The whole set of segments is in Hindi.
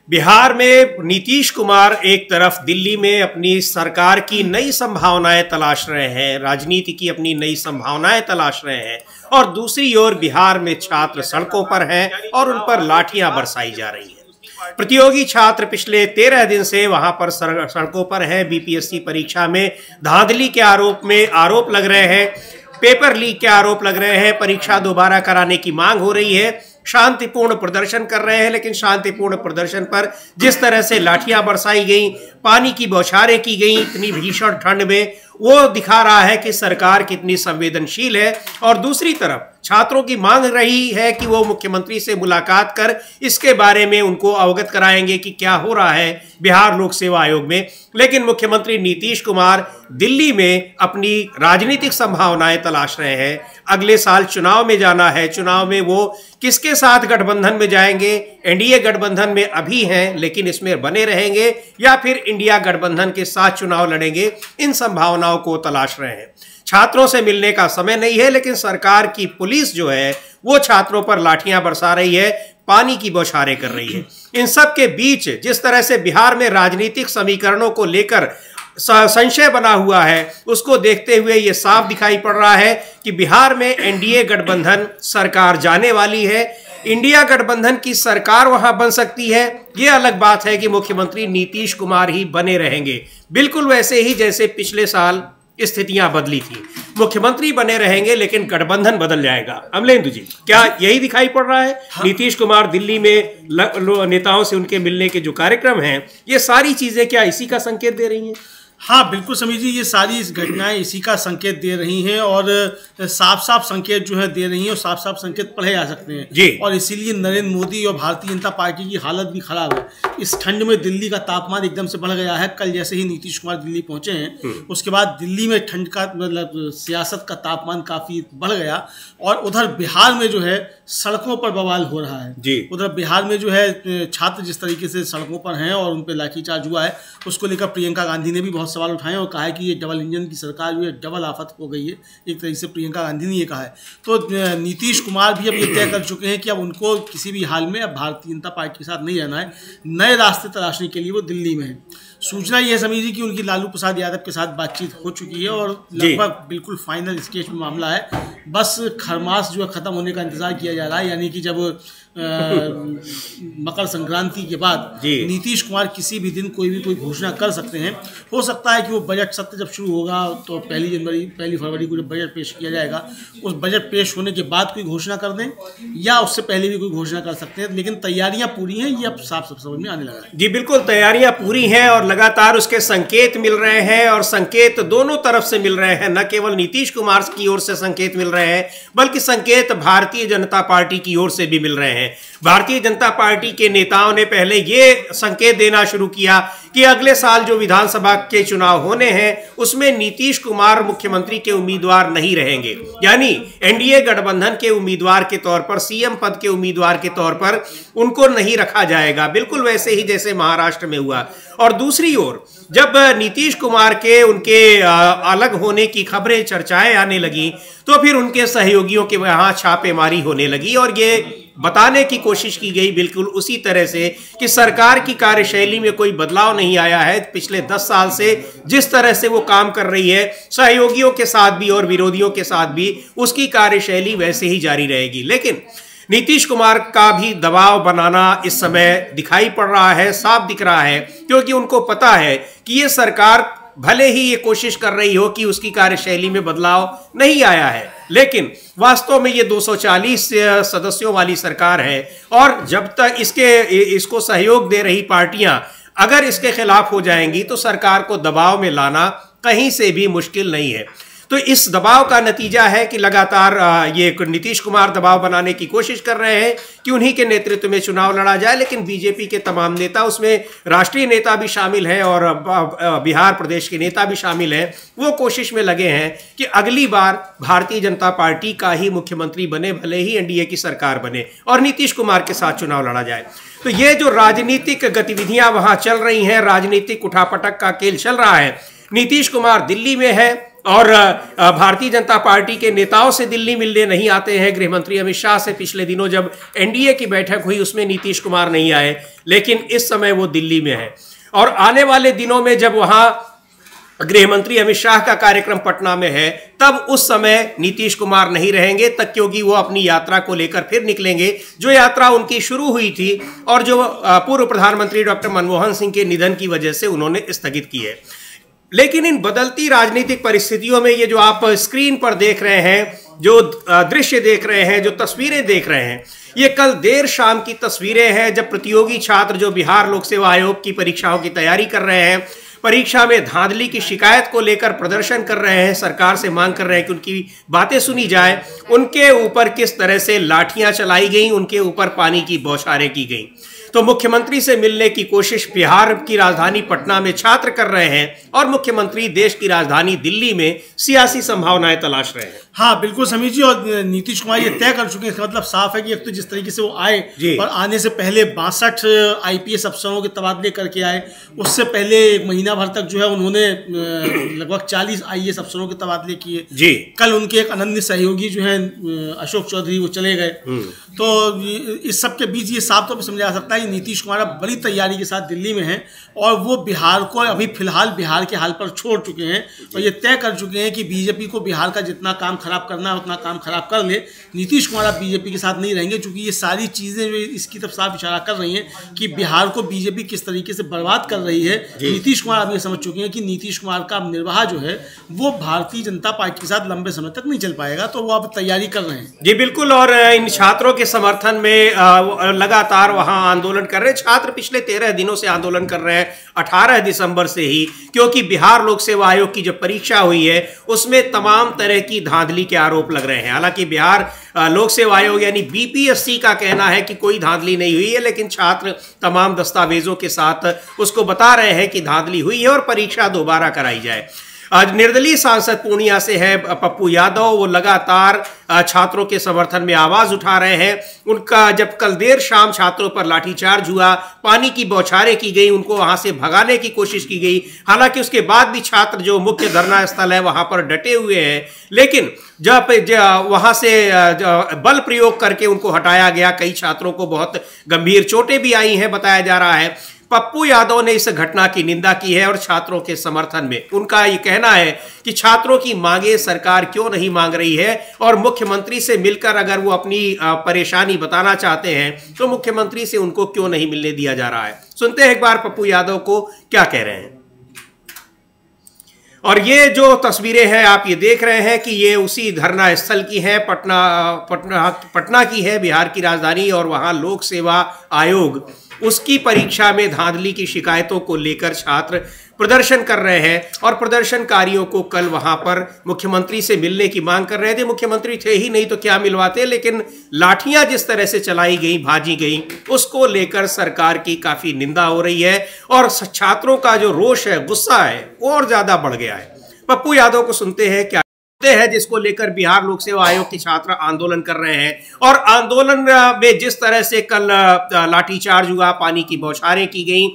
बिहार में नीतीश कुमार एक तरफ दिल्ली में अपनी सरकार की नई संभावनाएं तलाश रहे हैं, राजनीति की अपनी नई संभावनाएं तलाश रहे हैं, और दूसरी ओर बिहार में छात्र सड़कों पर हैं और उन पर लाठियां बरसाई जा रही हैं। प्रतियोगी छात्र पिछले 13 दिन से वहां पर सड़कों पर हैं। बीपीएससी परीक्षा में धांधली के आरोप लग रहे हैं, पेपर लीक के आरोप लग रहे हैं, परीक्षा दोबारा कराने की मांग हो रही है। शांतिपूर्ण प्रदर्शन कर रहे हैं, लेकिन शांतिपूर्ण प्रदर्शन पर जिस तरह से लाठियां बरसाई गई, पानी की बौछारें की गई इतनी भीषण ठंड में, वो दिखा रहा है कि सरकार कितनी संवेदनशील है। और दूसरी तरफ छात्रों की मांग रही है कि वो मुख्यमंत्री से मुलाकात कर इसके बारे में उनको अवगत कराएंगे कि क्या हो रहा है बिहार लोक सेवा आयोग में। लेकिन मुख्यमंत्री नीतीश कुमार दिल्ली में अपनी राजनीतिक संभावनाएं तलाश रहे हैं। अगले साल चुनाव में जाना है, चुनाव में वो किसके साथ गठबंधन में जाएंगे, एनडीए गठबंधन में अभी हैं लेकिन इसमें बने रहेंगे, या फिर इंडिया गठबंधन के साथ चुनाव लड़ेंगे, इन संभावनाओं को तलाश रहे हैं। छात्रों से मिलने का समय नहीं है, लेकिन सरकार की पुलिस जो है वो छात्रों पर लाठियां बरसा रही है, पानी की बौछारें कर रही है। इन सब के बीच जिस तरह से बिहार में राजनीतिक समीकरणों को लेकर संशय बना हुआ है, उसको देखते हुए ये साफ दिखाई पड़ रहा है कि बिहार में एनडीए गठबंधन सरकार जाने वाली है। इंडिया गठबंधन की सरकार वहां बन सकती है। ये अलग बात है कि मुख्यमंत्री नीतीश कुमार ही बने रहेंगे, बिल्कुल वैसे ही जैसे पिछले साल स्थितियां बदली थी। मुख्यमंत्री बने रहेंगे लेकिन गठबंधन बदल जाएगा। अमलेंदु जी, क्या यही दिखाई पड़ रहा है? हाँ। नीतीश कुमार दिल्ली में नेताओं से उनके मिलने के जो कार्यक्रम हैं, ये सारी चीजें क्या इसी का संकेत दे रही हैं? हाँ बिल्कुल समीर जी, ये सारी घटनाएं इसी का संकेत दे रही हैं और साफ साफ संकेत जो है दे रही हैं और साफ साफ संकेत पढ़े जा सकते हैं जी। और इसीलिए नरेंद्र मोदी और भारतीय जनता पार्टी की हालत भी खराब है। इस ठंड में दिल्ली का तापमान एकदम से बढ़ गया है। कल जैसे ही नीतीश कुमार दिल्ली पहुंचे हैं, उसके बाद दिल्ली में ठंड का मतलब सियासत का तापमान काफ़ी बढ़ गया। और उधर बिहार में जो है सड़कों पर बवाल हो रहा है जी। उधर बिहार में जो है छात्र जिस तरीके से सड़कों पर हैं और उन पर लाठीचार्ज हुआ है, उसको लेकर प्रियंका गांधी ने भी बहुत सवाल उठाए और कहा है कि ये डबल इंजन की सरकार जो है डबल आफत हो गई है, एक तरीके से प्रियंका गांधी ने ये कहा है। तो नीतीश कुमार भी अब ये तय कर चुके हैं कि अब उनको किसी भी हाल में अब भारतीय जनता पार्टी के साथ नहीं रहना है, नए रास्ते तलाशने के लिए वो दिल्ली में है। सूचना ये समझिए कि उनकी लालू प्रसाद यादव के साथ बातचीत हो चुकी है और लगभग बिल्कुल फाइनल स्टेज में मामला है। बस खरमास जो है खत्म होने का इंतजार किया जा रहा है, यानी कि जब मकर संक्रांति के बाद नीतीश कुमार किसी भी दिन कोई घोषणा कर सकते हैं। हो सकता है कि वो बजट सत्र जब शुरू होगा तो पहली फरवरी को जब बजट पेश किया जाएगा, उस बजट पेश होने के बाद कोई घोषणा कर दें या उससे पहले भी कोई घोषणा कर सकते हैं। लेकिन तैयारियां पूरी हैं, ये अब साफ समझ में आने लगा है। जी बिल्कुल, तैयारियां पूरी हैं और लगातार उसके संकेत मिल रहे हैं, और संकेत दोनों तरफ से मिल रहे हैं। न केवल नीतीश कुमार की ओर से संकेत मिल रहे हैं, बल्कि संकेत भारतीय जनता पार्टी की ओर से भी मिल रहे हैं। भारतीय जनता पार्टी के नेताओं ने पहले ये संकेत देना शुरू किया कि अगले साल जो विधानसभा के चुनाव होने हैं उसमें नीतीश कुमार मुख्यमंत्री के उम्मीदवार नहीं रहेंगे, यानी एनडीए गठबंधन के उम्मीदवार के तौर पर, सीएम पद के उम्मीदवार के तौर पर उनको नहीं रखा जाएगा, बिल्कुल वैसे ही जैसे महाराष्ट्र में हुआ। और दूसरी ओर जब नीतीश कुमार के उनके अलग होने की खबरें, चर्चाएं आने लगी, तो फिर उनके सहयोगियों के वहां छापेमारी होने लगी और ये बताने की कोशिश की गई बिल्कुल उसी तरह से कि सरकार की कार्यशैली में कोई बदलाव नहीं आया है। पिछले 10 साल से जिस तरह से वो काम कर रही है, सहयोगियों के साथ भी और विरोधियों के साथ भी, उसकी कार्यशैली वैसे ही जारी रहेगी। लेकिन नीतीश कुमार का भी दबाव बनाना इस समय दिखाई पड़ रहा है, साफ दिख रहा है, क्योंकि उनको पता है कि ये सरकार भले ही ये कोशिश कर रही हो कि उसकी कार्यशैली में बदलाव नहीं आया है, लेकिन वास्तव में ये 240 सदस्यों वाली सरकार है और जब तक इसको सहयोग दे रही पार्टियां अगर इसके खिलाफ हो जाएंगी तो सरकार को दबाव में लाना कहीं से भी मुश्किल नहीं है। तो इस दबाव का नतीजा है कि लगातार ये नीतीश कुमार दबाव बनाने की कोशिश कर रहे हैं कि उन्हीं के नेतृत्व में चुनाव लड़ा जाए, लेकिन बीजेपी के तमाम नेता, उसमें राष्ट्रीय नेता भी शामिल हैं और बिहार प्रदेश के नेता भी शामिल हैं, वो कोशिश में लगे हैं कि अगली बार भारतीय जनता पार्टी का ही मुख्यमंत्री बने, भले ही एनडीए की सरकार बने और नीतीश कुमार के साथ चुनाव लड़ा जाए। तो ये जो राजनीतिक गतिविधियां वहां चल रही हैं, राजनीतिक उठापटक का खेल चल रहा है, नीतीश कुमार दिल्ली में है और भारतीय जनता पार्टी के नेताओं से दिल्ली मिलने नहीं आते हैं। गृह मंत्री अमित शाह से पिछले दिनों जब एनडीए की बैठक हुई उसमें नीतीश कुमार नहीं आए, लेकिन इस समय वो दिल्ली में है। और आने वाले दिनों में जब वहां गृह मंत्री अमित शाह का कार्यक्रम पटना में है, तब उस समय नीतीश कुमार नहीं रहेंगे तक, क्योंकि वो अपनी यात्रा को लेकर फिर निकलेंगे, जो यात्रा उनकी शुरू हुई थी और जो पूर्व प्रधानमंत्री डॉक्टर मनमोहन सिंह के निधन की वजह से उन्होंने स्थगित की है। लेकिन इन बदलती राजनीतिक परिस्थितियों में ये जो आप स्क्रीन पर देख रहे हैं, जो दृश्य देख रहे हैं, जो तस्वीरें देख रहे हैं, ये कल देर शाम की तस्वीरें हैं जब प्रतियोगी छात्र जो बिहार लोक सेवा आयोग की परीक्षाओं की तैयारी कर रहे हैं, परीक्षा में धांधली की शिकायत को लेकर प्रदर्शन कर रहे हैं, सरकार से मांग कर रहे हैं कि उनकी बातें सुनी जाए, उनके ऊपर किस तरह से लाठियां चलाई गई, उनके ऊपर पानी की बौछारें की गई। तो मुख्यमंत्री से मिलने की कोशिश बिहार की राजधानी पटना में छात्र कर रहे हैं और मुख्यमंत्री देश की राजधानी दिल्ली में सियासी संभावनाएं तलाश रहे हैं। हाँ बिल्कुल समीर जी, और नीतीश कुमार ये तय कर चुके हैं, इसका मतलब साफ है कि एक तो जिस तरीके से वो आए और आने से पहले 62 आईपीएस अफसरों के तबादले करके आए, उससे पहले एक महीना भर तक जो है उन्होंने लगभग 40 आईएएस अफसरों के तबादले किए जी। कल उनके एक अनन्य सहयोगी जो है अशोक चौधरी, वो चले गए। तो इस सब के बीच ये साफ तौर पर समझा जा सकता है नीतीश कुमार अब बड़ी तैयारी के साथ दिल्ली में हैं और वो बिहार को अभी फिलहाल बिहार के हाल पर छोड़ चुके हैं और ये तय कर चुके हैं कि बीजेपी को बिहार का जितना काम खराब करना है उतना काम खराब कर ले। नीतीश कुमार अब बीजेपी के साथ नहीं रहेंगे, क्योंकि ये सारी चीज़ें जो इसकी तरफ साफ इशारा कर रही हैं कि बिहार को बीजेपी किस तरीके से बर्बाद कर रही है। नीतीश कुमार अब ये समझ चुके हैं कि नीतीश कुमार का निर्वाह जो है वो भारतीय जनता पार्टी के साथ लंबे समय तक नहीं चल पाएगा, तो वो अब तैयारी कर रहे हैं। जी बिल्कुल, और इन छात्रों के समर्थन में लगातार वहां आंदोलन कर रहे हैं छात्र। पिछले 13 दिनों से आंदोलन कर रहे हैं, 18 दिसंबर से ही, क्योंकि बिहार लोक सेवा आयोग की जो परीक्षा हुई है उसमें तमाम तरह की धांधली के आरोप लग रहे हैं। हालांकि बिहार लोक सेवा आयोग यानी बीपीएससी का कहना है कि कोई धांधली नहीं हुई है, लेकिन छात्र तमाम दस्तावेजों के साथ उसको बता रहे हैं कि धांधली हुई है और परीक्षा दोबारा कराई जाए। आज निर्दलीय सांसद पूर्णिया से है पप्पू यादव, वो लगातार छात्रों के समर्थन में आवाज उठा रहे हैं। उनका जब कल देर शाम छात्रों पर लाठीचार्ज हुआ, पानी की बौछारें की गई, उनको वहां से भगाने की कोशिश की गई। हालांकि उसके बाद भी छात्र जो मुख्य धरना स्थल है वहां पर डटे हुए हैं, लेकिन जब वहां से बल प्रयोग करके उनको हटाया गया। कई छात्रों को बहुत गंभीर चोटें भी आई हैं, बताया जा रहा है। पप्पू यादव ने इस घटना की निंदा की है और छात्रों के समर्थन में उनका ये कहना है कि छात्रों की मांगे सरकार क्यों नहीं मांग रही है और मुख्यमंत्री से मिलकर अगर वो अपनी परेशानी बताना चाहते हैं तो मुख्यमंत्री से उनको क्यों नहीं मिलने दिया जा रहा है। सुनते हैं एक बार पप्पू यादव को क्या कह रहे हैं। और ये जो तस्वीरें हैं आप ये देख रहे हैं कि ये उसी धरना स्थल की है, पटना की है, बिहार की राजधानी, और वहां लोक सेवा आयोग उसकी परीक्षा में धांधली की शिकायतों को लेकर छात्र प्रदर्शन कर रहे हैं और प्रदर्शनकारियों को कल वहां पर मुख्यमंत्री से मिलने की मांग कर रहे थे। मुख्यमंत्री थे ही नहीं तो क्या मिलवाते, लेकिन लाठियां जिस तरह से चलाई गई, भाजी गई, उसको लेकर सरकार की काफी निंदा हो रही है और छात्रों का जो रोष है, गुस्सा है, वो और ज्यादा बढ़ गया है। पप्पू यादव को सुनते हैं क्या है, जिसको लेकर बिहार लोक सेवा आयोग के छात्र आंदोलन कर रहे हैं। और आंदोलन में जिस तरह से कल लाठीचार्ज हुआ, पानी की बौछारें की गई,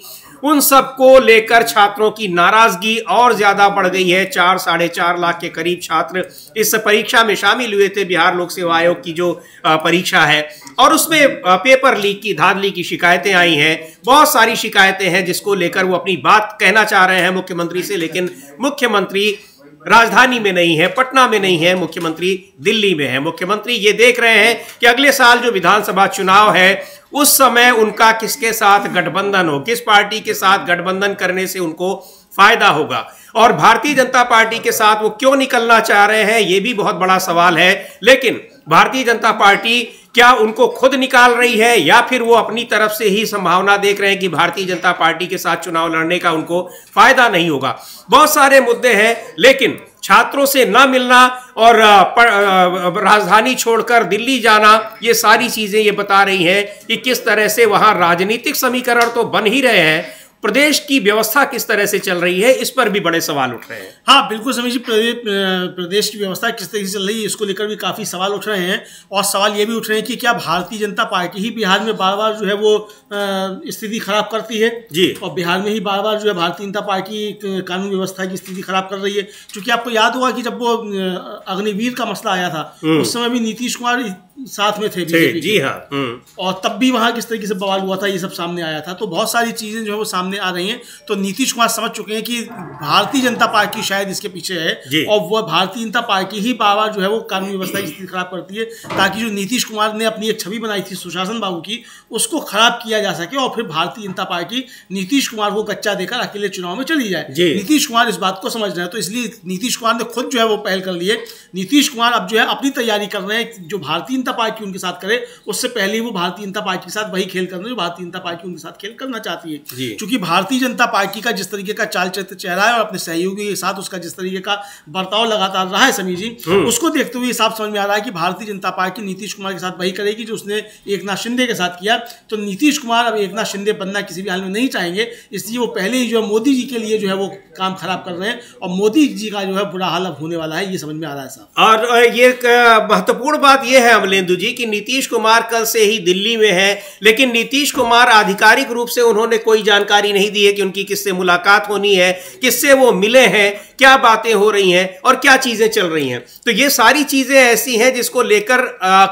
उन सब को लेकर छात्रों की नाराजगी और ज्यादा बढ़ गई है। 4-4.5 लाख के करीब छात्र इस परीक्षा में शामिल हुए थे, बिहार लोक सेवा आयोग की जो परीक्षा है, और उसमें पेपर लीक की, धांधली की शिकायतें आई हैं। बहुत सारी शिकायतें हैं जिसको लेकर वो अपनी बात कहना चाह रहे हैं मुख्यमंत्री से, लेकिन मुख्यमंत्री राजधानी में नहीं है, पटना में नहीं है, मुख्यमंत्री दिल्ली में है। मुख्यमंत्री ये देख रहे हैं कि अगले साल जो विधानसभा चुनाव है उस समय उनका किसके साथ गठबंधन हो, किस पार्टी के साथ गठबंधन करने से उनको फायदा होगा, और भारतीय जनता पार्टी के साथ वो क्यों निकलना चाह रहे हैं, ये भी बहुत बड़ा सवाल है। लेकिन भारतीय जनता पार्टी क्या उनको खुद निकाल रही है या फिर वो अपनी तरफ से ही संभावना देख रहे हैं कि भारतीय जनता पार्टी के साथ चुनाव लड़ने का उनको फायदा नहीं होगा। बहुत सारे मुद्दे हैं, लेकिन छात्रों से ना मिलना और राजधानी छोड़कर दिल्ली जाना, ये सारी चीजें ये बता रही हैं कि किस तरह से वहां राजनीतिक समीकरण तो बन ही रहे हैं, प्रदेश की व्यवस्था किस तरह से चल रही है, इस पर भी बड़े सवाल उठ रहे हैं। हाँ बिल्कुल समीर जी, प्रदेश की व्यवस्था किस तरह से चल रही है इसको लेकर भी काफी सवाल उठ रहे हैं। और सवाल ये भी उठ रहे हैं कि क्या भारतीय जनता पार्टी ही बिहार में बार बार जो है वो स्थिति खराब करती है जी, और बिहार में ही बार बार जो है भारतीय जनता पार्टी कानून व्यवस्था की स्थिति खराब कर रही है। क्योंकि आपको याद होगा कि जब वो अग्निवीर का मसला आया था उस समय भी नीतीश कुमार साथ में थे बीजेपी जी हाँ, और तब भी वहां किस तरीके से बवाल हुआ था, ये सब सामने आया था। तो बहुत सारी चीजें जो है वो सामने आ रही हैं। तो नीतीश कुमार समझ चुके हैं कि भारतीय जनता पार्टी शायद इसके पीछे है और वह भारतीय जनता पार्टी ही बार बार जो है वो कानून व्यवस्था की स्थिति खराब करती है, ताकि जो नीतीश कुमार ने अपनी एक छवि बनाई थी सुशासन बाबू की, उसको खराब किया जा सके और फिर भारतीय जनता पार्टी नीतीश कुमार को कच्चा देकर अकेले चुनाव में चली जाए। नीतीश कुमार इस बात को समझ रहे हैं, तो इसलिए नीतीश कुमार ने खुद जो है वो पहल कर लिए। नीतीश कुमार अब जो है अपनी तैयारी कर रहे हैं, जो भारतीय जनता पार्टी उनके साथ करे उससे पहले वो भारतीय जनता पार्टी के साथ वही खेल कर रहे हैं जो भारतीय जनता पार्टी उनके साथ खेल करना चाहती है। क्योंकि भारतीय जनता पार्टी का जिस तरीके का चाल चरित्र चेहरा है और अपने सहयोगी के साथ उसका जिस तरीके का बर्ताव लगातार रहा है समीर जी, उसको देखते हुए साफ समझ में आ रहा है कि भारतीय जनता पार्टी नीतीश कुमार के साथ वही करेगी जो उसने एकनाथ शिंदे के साथ किया। तो नीतीश कुमार अब एकनाथ शिंदे बनना किसी भी हाल में नहीं चाहेंगे, इसलिए वो पहले ही जो है मोदी जी के लिए जो है वो काम खराब कर रहे हैं और मोदी जी का जो है बुरा हाल अब होने वाला है, ये समझ में आ रहा है साहब। और ये महत्वपूर्ण बात यह है अमलेंदु जी कि नीतीश कुमार कल से ही दिल्ली में है, लेकिन नीतीश कुमार आधिकारिक रूप से उन्होंने कोई जानकारी नहीं दी है कि उनकी किससे मुलाकात होनी है, किससे वो मिले हैं, क्या बातें हो रही हैं और क्या चीजें चल रही हैं। तो ये सारी चीजें ऐसी हैं जिसको लेकर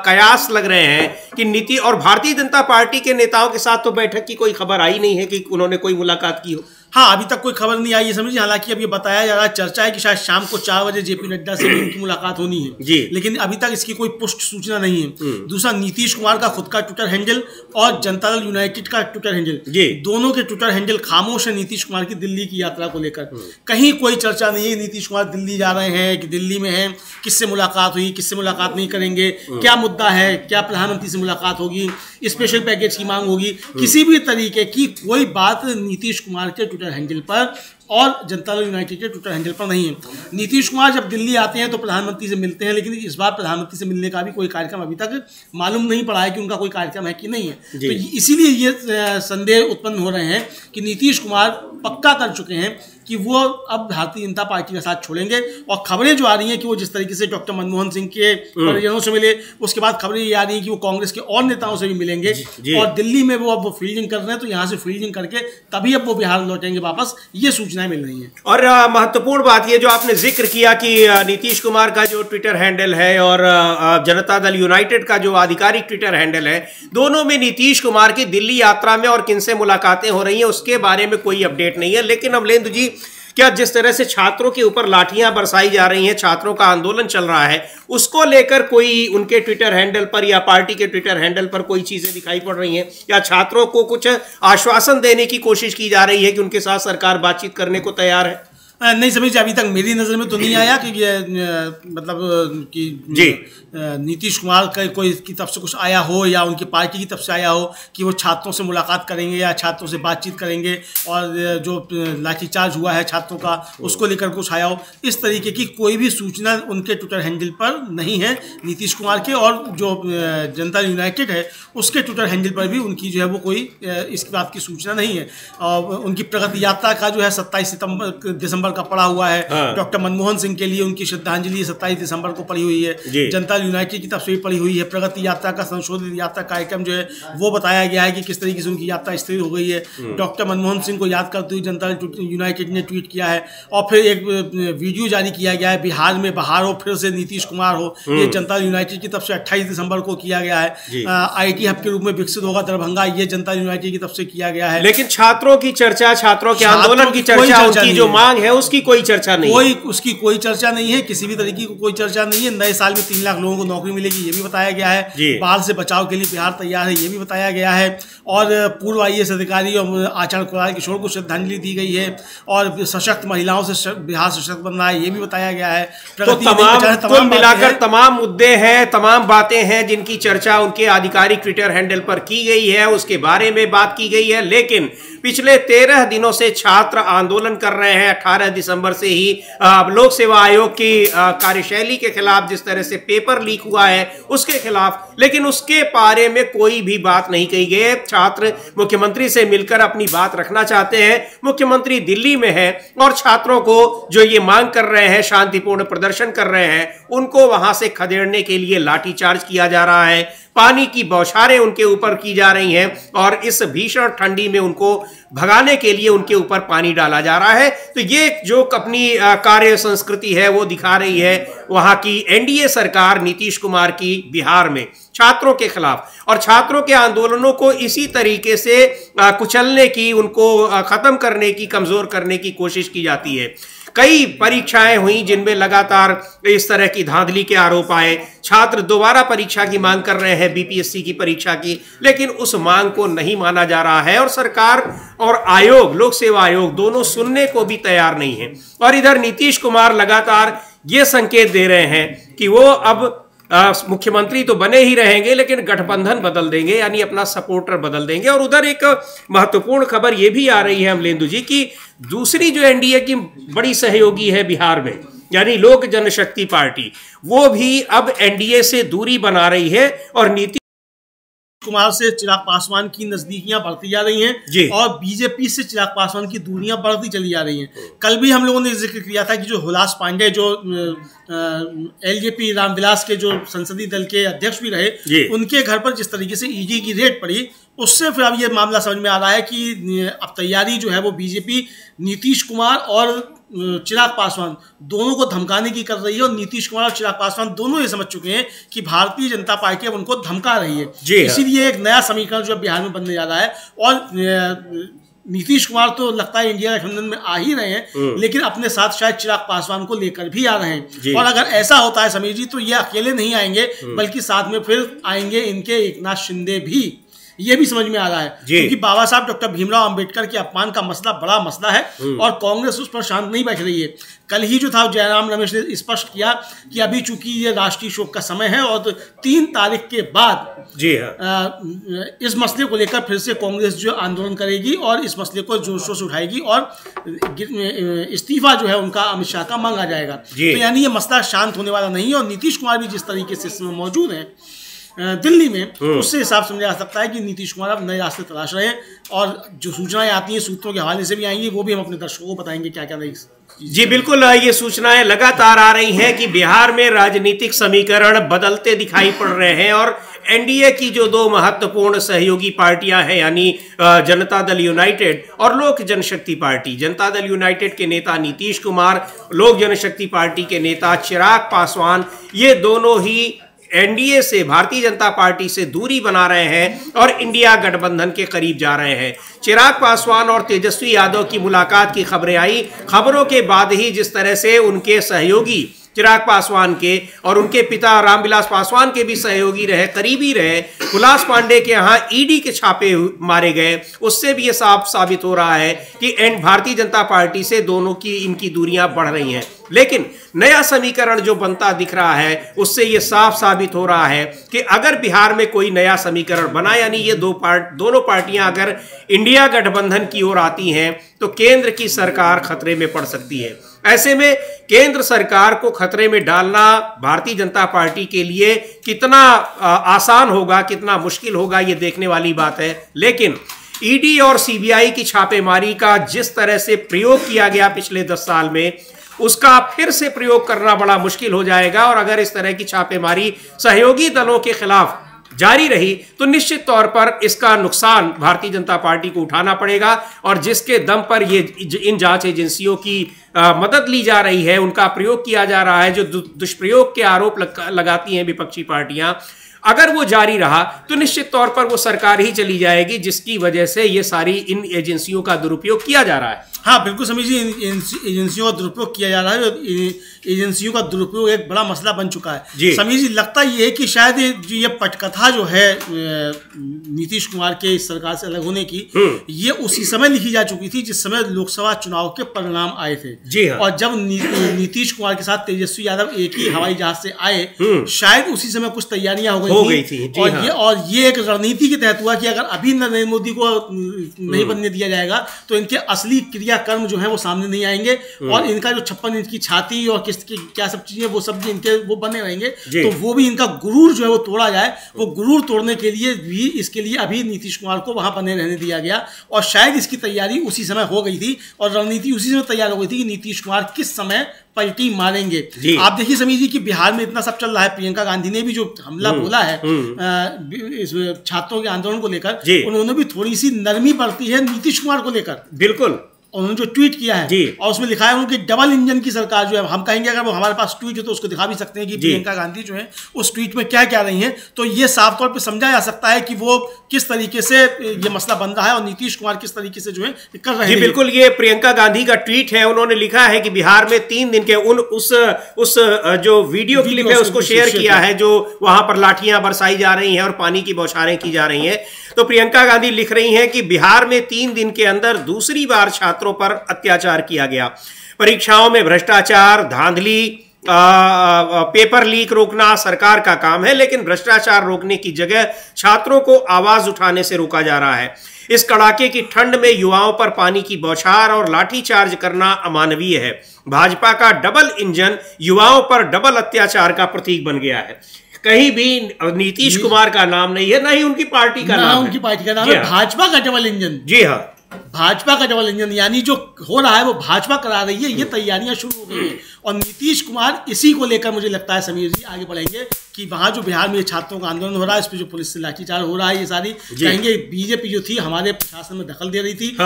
कयास लग रहे हैं कि नीति और भारतीय जनता पार्टी के नेताओं के साथ तो बैठक की कोई खबर आई नहीं है कि उन्होंने कोई मुलाकात की हो। हाँ, अभी तक कोई खबर नहीं आई है समझिए। हालांकि अब ये बताया जा रहा है, चर्चा है कि शायद शाम को 4 बजे जेपी नड्डा से उनकी मुलाकात होनी है जी, लेकिन अभी तक इसकी कोई पुष्ट सूचना नहीं है। दूसरा, नीतीश कुमार का खुद का ट्विटर हैंडल और जनता दल यूनाइटेड का ट्विटर हैंडल, दोनों के ट्विटर हैंडल खामोश है नीतीश कुमार की दिल्ली की यात्रा को लेकर। कहीं कोई चर्चा नहीं है नीतीश कुमार दिल्ली जा रहे हैं कि दिल्ली में हैं, किससे मुलाकात हुई, किससे मुलाकात नहीं करेंगे, क्या मुद्दा है, क्या प्रधानमंत्री से मुलाकात होगी, स्पेशल पैकेज की मांग होगी, किसी भी तरीके की कोई बात नीतीश कुमार के ट्विटर हैंडल पर और जनता दल यूनाइटेड के ट्विटर हैंडल पर नहीं है। नीतीश कुमार जब दिल्ली आते हैं तो प्रधानमंत्री से मिलते हैं, लेकिन इस बार प्रधानमंत्री से मिलने का भी कोई कार्यक्रम अभी तक मालूम नहीं पड़ा है कि उनका कोई कार्यक्रम है कि नहीं है। तो इसीलिए ये संदेह उत्पन्न हो रहे हैं कि नीतीश कुमार पक्का कर चुके हैं कि वो अब भारतीय जनता पार्टी का साथ छोड़ेंगे। और खबरें जो आ रही हैं कि वो जिस तरीके से डॉक्टर मनमोहन सिंह के परिजनों से मिले, उसके बाद खबरें ये आ रही हैं कि वो कांग्रेस के और नेताओं से भी मिलेंगे और दिल्ली में वो अब फील्डिंग कर रहे हैं, तो यहाँ से फील्डिंग करके तभी अब वो बिहार लौटेंगे वापस, ये सूचनाएं मिल रही हैं। और महत्वपूर्ण बात ये जो आपने जिक्र किया कि नीतीश कुमार का जो ट्विटर हैंडल है और जनता दल यूनाइटेड का जो आधिकारिक ट्विटर हैंडल है, दोनों में नीतीश कुमार की दिल्ली यात्रा में और किनसे मुलाकातें हो रही हैं उसके बारे में कोई अपडेट नहीं है। लेकिन अमलेंदु जी, क्या जिस तरह से छात्रों के ऊपर लाठियां बरसाई जा रही हैं, छात्रों का आंदोलन चल रहा है, उसको लेकर कोई उनके ट्विटर हैंडल पर या पार्टी के ट्विटर हैंडल पर कोई चीजें दिखाई पड़ रही हैं, या छात्रों को कुछ आश्वासन देने की कोशिश की जा रही है कि उनके साथ सरकार बातचीत करने को तैयार है? नहीं समझिए, अभी तक मेरी नज़र में तो नहीं आया कि मतलब कि नीतीश कुमार का कोई की तरफ से कुछ आया हो या उनकी पार्टी की तरफ से आया हो कि वो छात्रों से मुलाकात करेंगे या छात्रों से बातचीत करेंगे और जो लाठीचार्ज हुआ है छात्रों का उसको लेकर कुछ आया हो। इस तरीके की कोई भी सूचना उनके ट्विटर हैंडल पर नहीं है नीतीश कुमार के, और जो जनता यूनाइटेड है उसके ट्विटर हैंडल पर भी उनकी जो है वो कोई इस बात की सूचना नहीं है। और उनकी प्रगति यात्रा का जो है 27 दिसंबर का पड़ा हुआ है। डॉक्टर मनमोहन सिंह के लिए उनकी श्रद्धांजलि 27 दिसंबर को पड़ी हुई है। जनता यूनाइटेड की तरफ से भी पड़ी हुई है। प्रगति यात्रा का संशोधित यात्रा कार्यक्रम जो है वो बताया गया है कि किस तरीके से उनकी यात्रा स्थिर हो गई है। डॉक्टर मनमोहन सिंह को याद करते हुए जनता यूनाइटेड ने ट्वीट किया है और फिर एक वीडियो जारी किया गया है, बिहार में बहार हो फिर से नीतीश कुमार हो। ये जनता यूनाइटेड की तरफ से 28 दिसंबर को किया गया है। IT हब के रूप में विकसित होगा दरभंगा, ये जनता यूनाइटेड की तरफ से किया गया है। लेकिन छात्रों की चर्चा, छात्रों के आंदोलन की चर्चा, उनकी जो मांग है उसकी कोई चर्चा नहीं, उसकी कोई चर्चा नहीं है, किसी भी तरीके की कोई चर्चा नहीं है। नए साल में 3 लाख लोगों को नौकरी मिलेगी, ये भी बताया गया है। बाढ़ से बचाव के लिए बिहार तैयार है, ये भी बताया गया है। और पूर्व IAS अधिकारी और आचार्य कुणाल किशोर को श्रद्धांजलि दी गई है और सशक्त महिलाओं से बिहार सशक्त बन रहा है, ये भी बताया गया है। तो तमाम मिलाकर तमाम मुद्दे हैं, तमाम बातें हैं जिनकी चर्चा उनके आधिकारिक ट्विटर हैंडल पर की गई है, उसके बारे में बात की गई है। लेकिन पिछले 13 दिनों से छात्र आंदोलन कर रहे हैं। 18 18 दिसंबर से ही लोक सेवा आयोग की कार्यशैली के खिलाफ जिस तरह से पेपर लीक हुआ है उसके खिलाफ, लेकिन उसके बारे में कोई भी बात नहीं कही गई है। छात्र मुख्यमंत्री से मिलकर अपनी बात रखना चाहते हैं, मुख्यमंत्री दिल्ली में है और छात्रों को जो ये मांग कर रहे हैं, शांतिपूर्ण प्रदर्शन कर रहे हैं, उनको वहां से खदेड़ने के लिए लाठीचार्ज किया जा रहा है, पानी की बौछारें उनके ऊपर की जा रही हैं और इस भीषण ठंडी में उनको भगाने के लिए उनके ऊपर पानी डाला जा रहा है। तो ये जो अपनी कार्य संस्कृति है वो दिखा रही है वहां की एनडीए सरकार नीतीश कुमार की बिहार में छात्रों के खिलाफ, और छात्रों के आंदोलनों को इसी तरीके से कुचलने की, उनको खत्म करने की, कमजोर करने की कोशिश की जाती है। कई परीक्षाएं हुई जिनमें लगातार इस तरह की धांधली के आरोप आए, छात्र दोबारा परीक्षा की मांग कर रहे हैं, बीपीएससी की परीक्षा की, लेकिन उस मांग को नहीं माना जा रहा है और सरकार और आयोग, लोक सेवा आयोग दोनों सुनने को भी तैयार नहीं है। और इधर नीतीश कुमार लगातार ये संकेत दे रहे हैं कि वो अब मुख्यमंत्री तो बने ही रहेंगे लेकिन गठबंधन बदल देंगे, यानी अपना सपोर्टर बदल देंगे। और उधर एक महत्वपूर्ण खबर यह भी आ रही है अमलेंदु जी की दूसरी जो एनडीए की बड़ी सहयोगी है बिहार में, यानी लोक जनशक्ति पार्टी, वो भी अब एनडीए से दूरी बना रही है और नीतीश कुमार से चिराग पासवान की नजदीकियां बढ़ती जा रही हैं और बीजेपी से चिराग पासवान की दूरियां बढ़ती चली जा रही हैं। कल भी हम लोगों ने जिक्र किया था कि जो हुलास पांडे जो एलजेपी रामविलास के जो संसदीय दल के अध्यक्ष भी रहे, उनके घर पर जिस तरीके से ईडी की रेड पड़ी, उससे फिर अब ये मामला समझ में आ रहा है कि अब तैयारी जो है वो बीजेपी नीतीश कुमार और चिराग पासवान दोनों को धमकाने की कर रही है। और नीतीश कुमार और चिराग पासवान दोनों ये समझ चुके हैं कि भारतीय जनता पार्टी अब उनको धमका रही है। इसीलिए एक नया समीकरण जो बिहार में बनने जा रहा है। और नीतीश कुमार तो लगता है इंडिया गठबंधन में आ ही रहे हैं, लेकिन अपने साथ शायद चिराग पासवान को लेकर भी आ रहे हैं। और अगर ऐसा होता है समीर जी, तो ये अकेले नहीं आएंगे बल्कि साथ में फिर आएंगे इनके एकनाथ शिंदे भी। ये भी समझ में आ रहा है क्योंकि बाबा साहब डॉक्टर भीमराव अंबेडकर के अपमान का मसला बड़ा मसला है और कांग्रेस उस पर शांत नहीं बैठ रही है। कल ही जो था जयराम रमेश ने स्पष्ट किया कि अभी चूंकि ये राष्ट्रीय शोक का समय है और 3 तारीख के बाद इस मसले को लेकर फिर से कांग्रेस जो आंदोलन करेगी और इस मसले को जोर शोर से उठाएगी और इस्तीफा जो है उनका अमित शाह का मांगा जाएगा। तो यानी ये मसला शांत होने वाला नहीं है। और नीतीश कुमार भी जिस तरीके से इसमें मौजूद हैं दिल्ली में, उससे हिसाब समझा जा सकता है कि नीतीश कुमार अब नए रास्ते तलाश रहे हैं। और जो सूचनाएं आती हैं सूत्रों के हवाले से भी आएंगी, वो भी हम अपने दर्शकों को बताएंगे क्या क्या नई। जी बिल्कुल, ये सूचनाएं लगातार आ रही हैं कि बिहार में राजनीतिक समीकरण बदलते दिखाई पड़ रहे हैं और एनडीए की जो 2 महत्वपूर्ण सहयोगी पार्टियां हैं, यानी जनता दल यूनाइटेड और लोक जनशक्ति पार्टी, जनता दल यूनाइटेड के नेता नीतीश कुमार, लोक जनशक्ति पार्टी के नेता चिराग पासवान, ये दोनों ही एनडीए से, भारतीय जनता पार्टी से दूरी बना रहे हैं और इंडिया गठबंधन के करीब जा रहे हैं। चिराग पासवान और तेजस्वी यादव की मुलाकात की खबरें आई, खबरों के बाद ही जिस तरह से उनके सहयोगी चिराग पासवान के और उनके पिता रामविलास पासवान के भी सहयोगी रहे, करीबी रहे, हुलास पांडे के यहाँ ईडी के छापे मारे गए, उससे भी ये साफ साबित हो रहा है कि भारतीय जनता पार्टी से दोनों की इनकी दूरियां बढ़ रही हैं। लेकिन नया समीकरण जो बनता दिख रहा है उससे ये साफ साबित हो रहा है कि अगर बिहार में कोई नया समीकरण बना, यानी ये दोनों पार्टियां अगर इंडिया गठबंधन की ओर आती हैं तो केंद्र की सरकार खतरे में पड़ सकती है। ऐसे में केंद्र सरकार को खतरे में डालना भारतीय जनता पार्टी के लिए कितना आसान होगा, कितना मुश्किल होगा, ये देखने वाली बात है। लेकिन ईडी और सीबीआई की छापेमारी का जिस तरह से प्रयोग किया गया पिछले 10 साल में, उसका फिर से प्रयोग करना बड़ा मुश्किल हो जाएगा। और अगर इस तरह की छापेमारी सहयोगी दलों के खिलाफ जारी रही तो निश्चित तौर पर इसका नुकसान भारतीय जनता पार्टी को उठाना पड़ेगा। और जिसके दम पर ये इन जांच एजेंसियों की मदद ली जा रही है, उनका प्रयोग किया जा रहा है, जो दुष्प्रयोग के आरोप लगाती हैं विपक्षी पार्टियां, अगर वो जारी रहा तो निश्चित तौर पर वो सरकार ही चली जाएगी, जिसकी वजह से ये सारी इन एजेंसियों का दुरुपयोग किया जा रहा है। हाँ बिल्कुल समीर जी, एजेंसियों का दुरुपयोग किया जा रहा है। एजेंसियों का दुरुपयोग एक बड़ा मसला बन चुका है। समीर जी, लगता ये है कि शायद ये पटकथा जो है नीतीश कुमार के इस सरकार से अलग होने की, ये उसी समय लिखी जा चुकी थी जिस समय लोकसभा चुनाव के परिणाम आए थे। जी हाँ। और जब नीतीश कुमार के साथ तेजस्वी यादव एक ही हवाई जहाज से आए, शायद उसी समय कुछ तैयारियां हो गई थी। और ये एक रणनीति के तहत हुआ कि अगर अभी नरेंद्र मोदी को नहीं बनने दिया जाएगा तो इनके असली क्रिया या कर्म जो है वो सामने नहीं आएंगे, और इनका जो 56 इंच की छाती और क्या सब चीजें वो सब इनके वो बने रहेंगे, तो वो भी इनका गुरूर जो है वो तोड़ा जाए। वो गुरूर तोड़ने के लिए भी इसके लिए अभी नीतीश कुमार को वहां बने रहने दिया गया, और शायद इसकी तैयारी उसी समय हो गई थी और रणनीति उसी समय तैयार हो गई थी कि नीतीश कुमार किस समय पलटी मारेंगे। आप देखिए समीर जी कि बिहार में इतना सब चल रहा है, प्रियंका गांधी ने भी जो हमला बोला है इस छात्रों के आंदोलन को लेकर, उन्होंने भी थोड़ी सी नरमी बरती है नीतीश कुमार को लेकर। बिल्कुल, उन्होंने जो ट्वीट किया है और उसमें लिखा है उनकी डबल इंजन की सरकार जो है, हम कहेंगे अगर वो हमारे पास ट्वीट हो तो उसको दिखा भी सकते हैं कि प्रियंका गांधी जो है उस ट्वीट में क्या क्या रही हैं, तो ये साफ तौर पे समझा जा सकता है कि वो किस तरीके से ये मसला बन रहा है और नीतीश कुमार किस तरीके से जो है कर रहे हैं। बिल्कुल, ये प्रियंका गांधी का ट्वीट है। उन्होंने लिखा है कि बिहार में 3 दिन के उस जो वीडियो क्लिप है उसको शेयर किया है, जो वहां पर लाठियां बरसाई जा रही हैं और पानी की बौछारें की जा रही हैं। तो प्रियंका गांधी लिख रही हैं कि बिहार में 3 दिन के अंदर दूसरी बार छात्रों पर अत्याचार किया गया। परीक्षाओं में भ्रष्टाचार, धांधली, पेपर लीक रोकना सरकार का काम है, लेकिन भ्रष्टाचार रोकने की जगह छात्रों को आवाज उठाने से रोका जा रहा है। इस कड़ाके की ठंड में युवाओं पर पानी की बौछार और लाठीचार्ज करना अमानवीय है। भाजपा का डबल इंजन युवाओं पर डबल अत्याचार का प्रतीक बन गया है। कहीं भी नीतीश कुमार का नाम नहीं है, ना ही उनकी पार्टी का नाम है। उनकी पार्टी का नाम है भाजपा का डबल इंजन। जी हाँ, भाजपा का डबल इंजन, यानी जो हो रहा है वो भाजपा करा रही है। ये तैयारियां शुरू हो गई हैं और नीतीश कुमार इसी को लेकर मुझे लगता है समीर जी आगे बढ़ेंगे कि वहां जो बिहार में छात्रों का आंदोलन हो रहा है, इस पर जो पुलिस से लाठीचार्ज हो रहा है, ये सारी कहेंगे बीजेपी जो थी हमारे प्रशासन में दखल दे रही थी।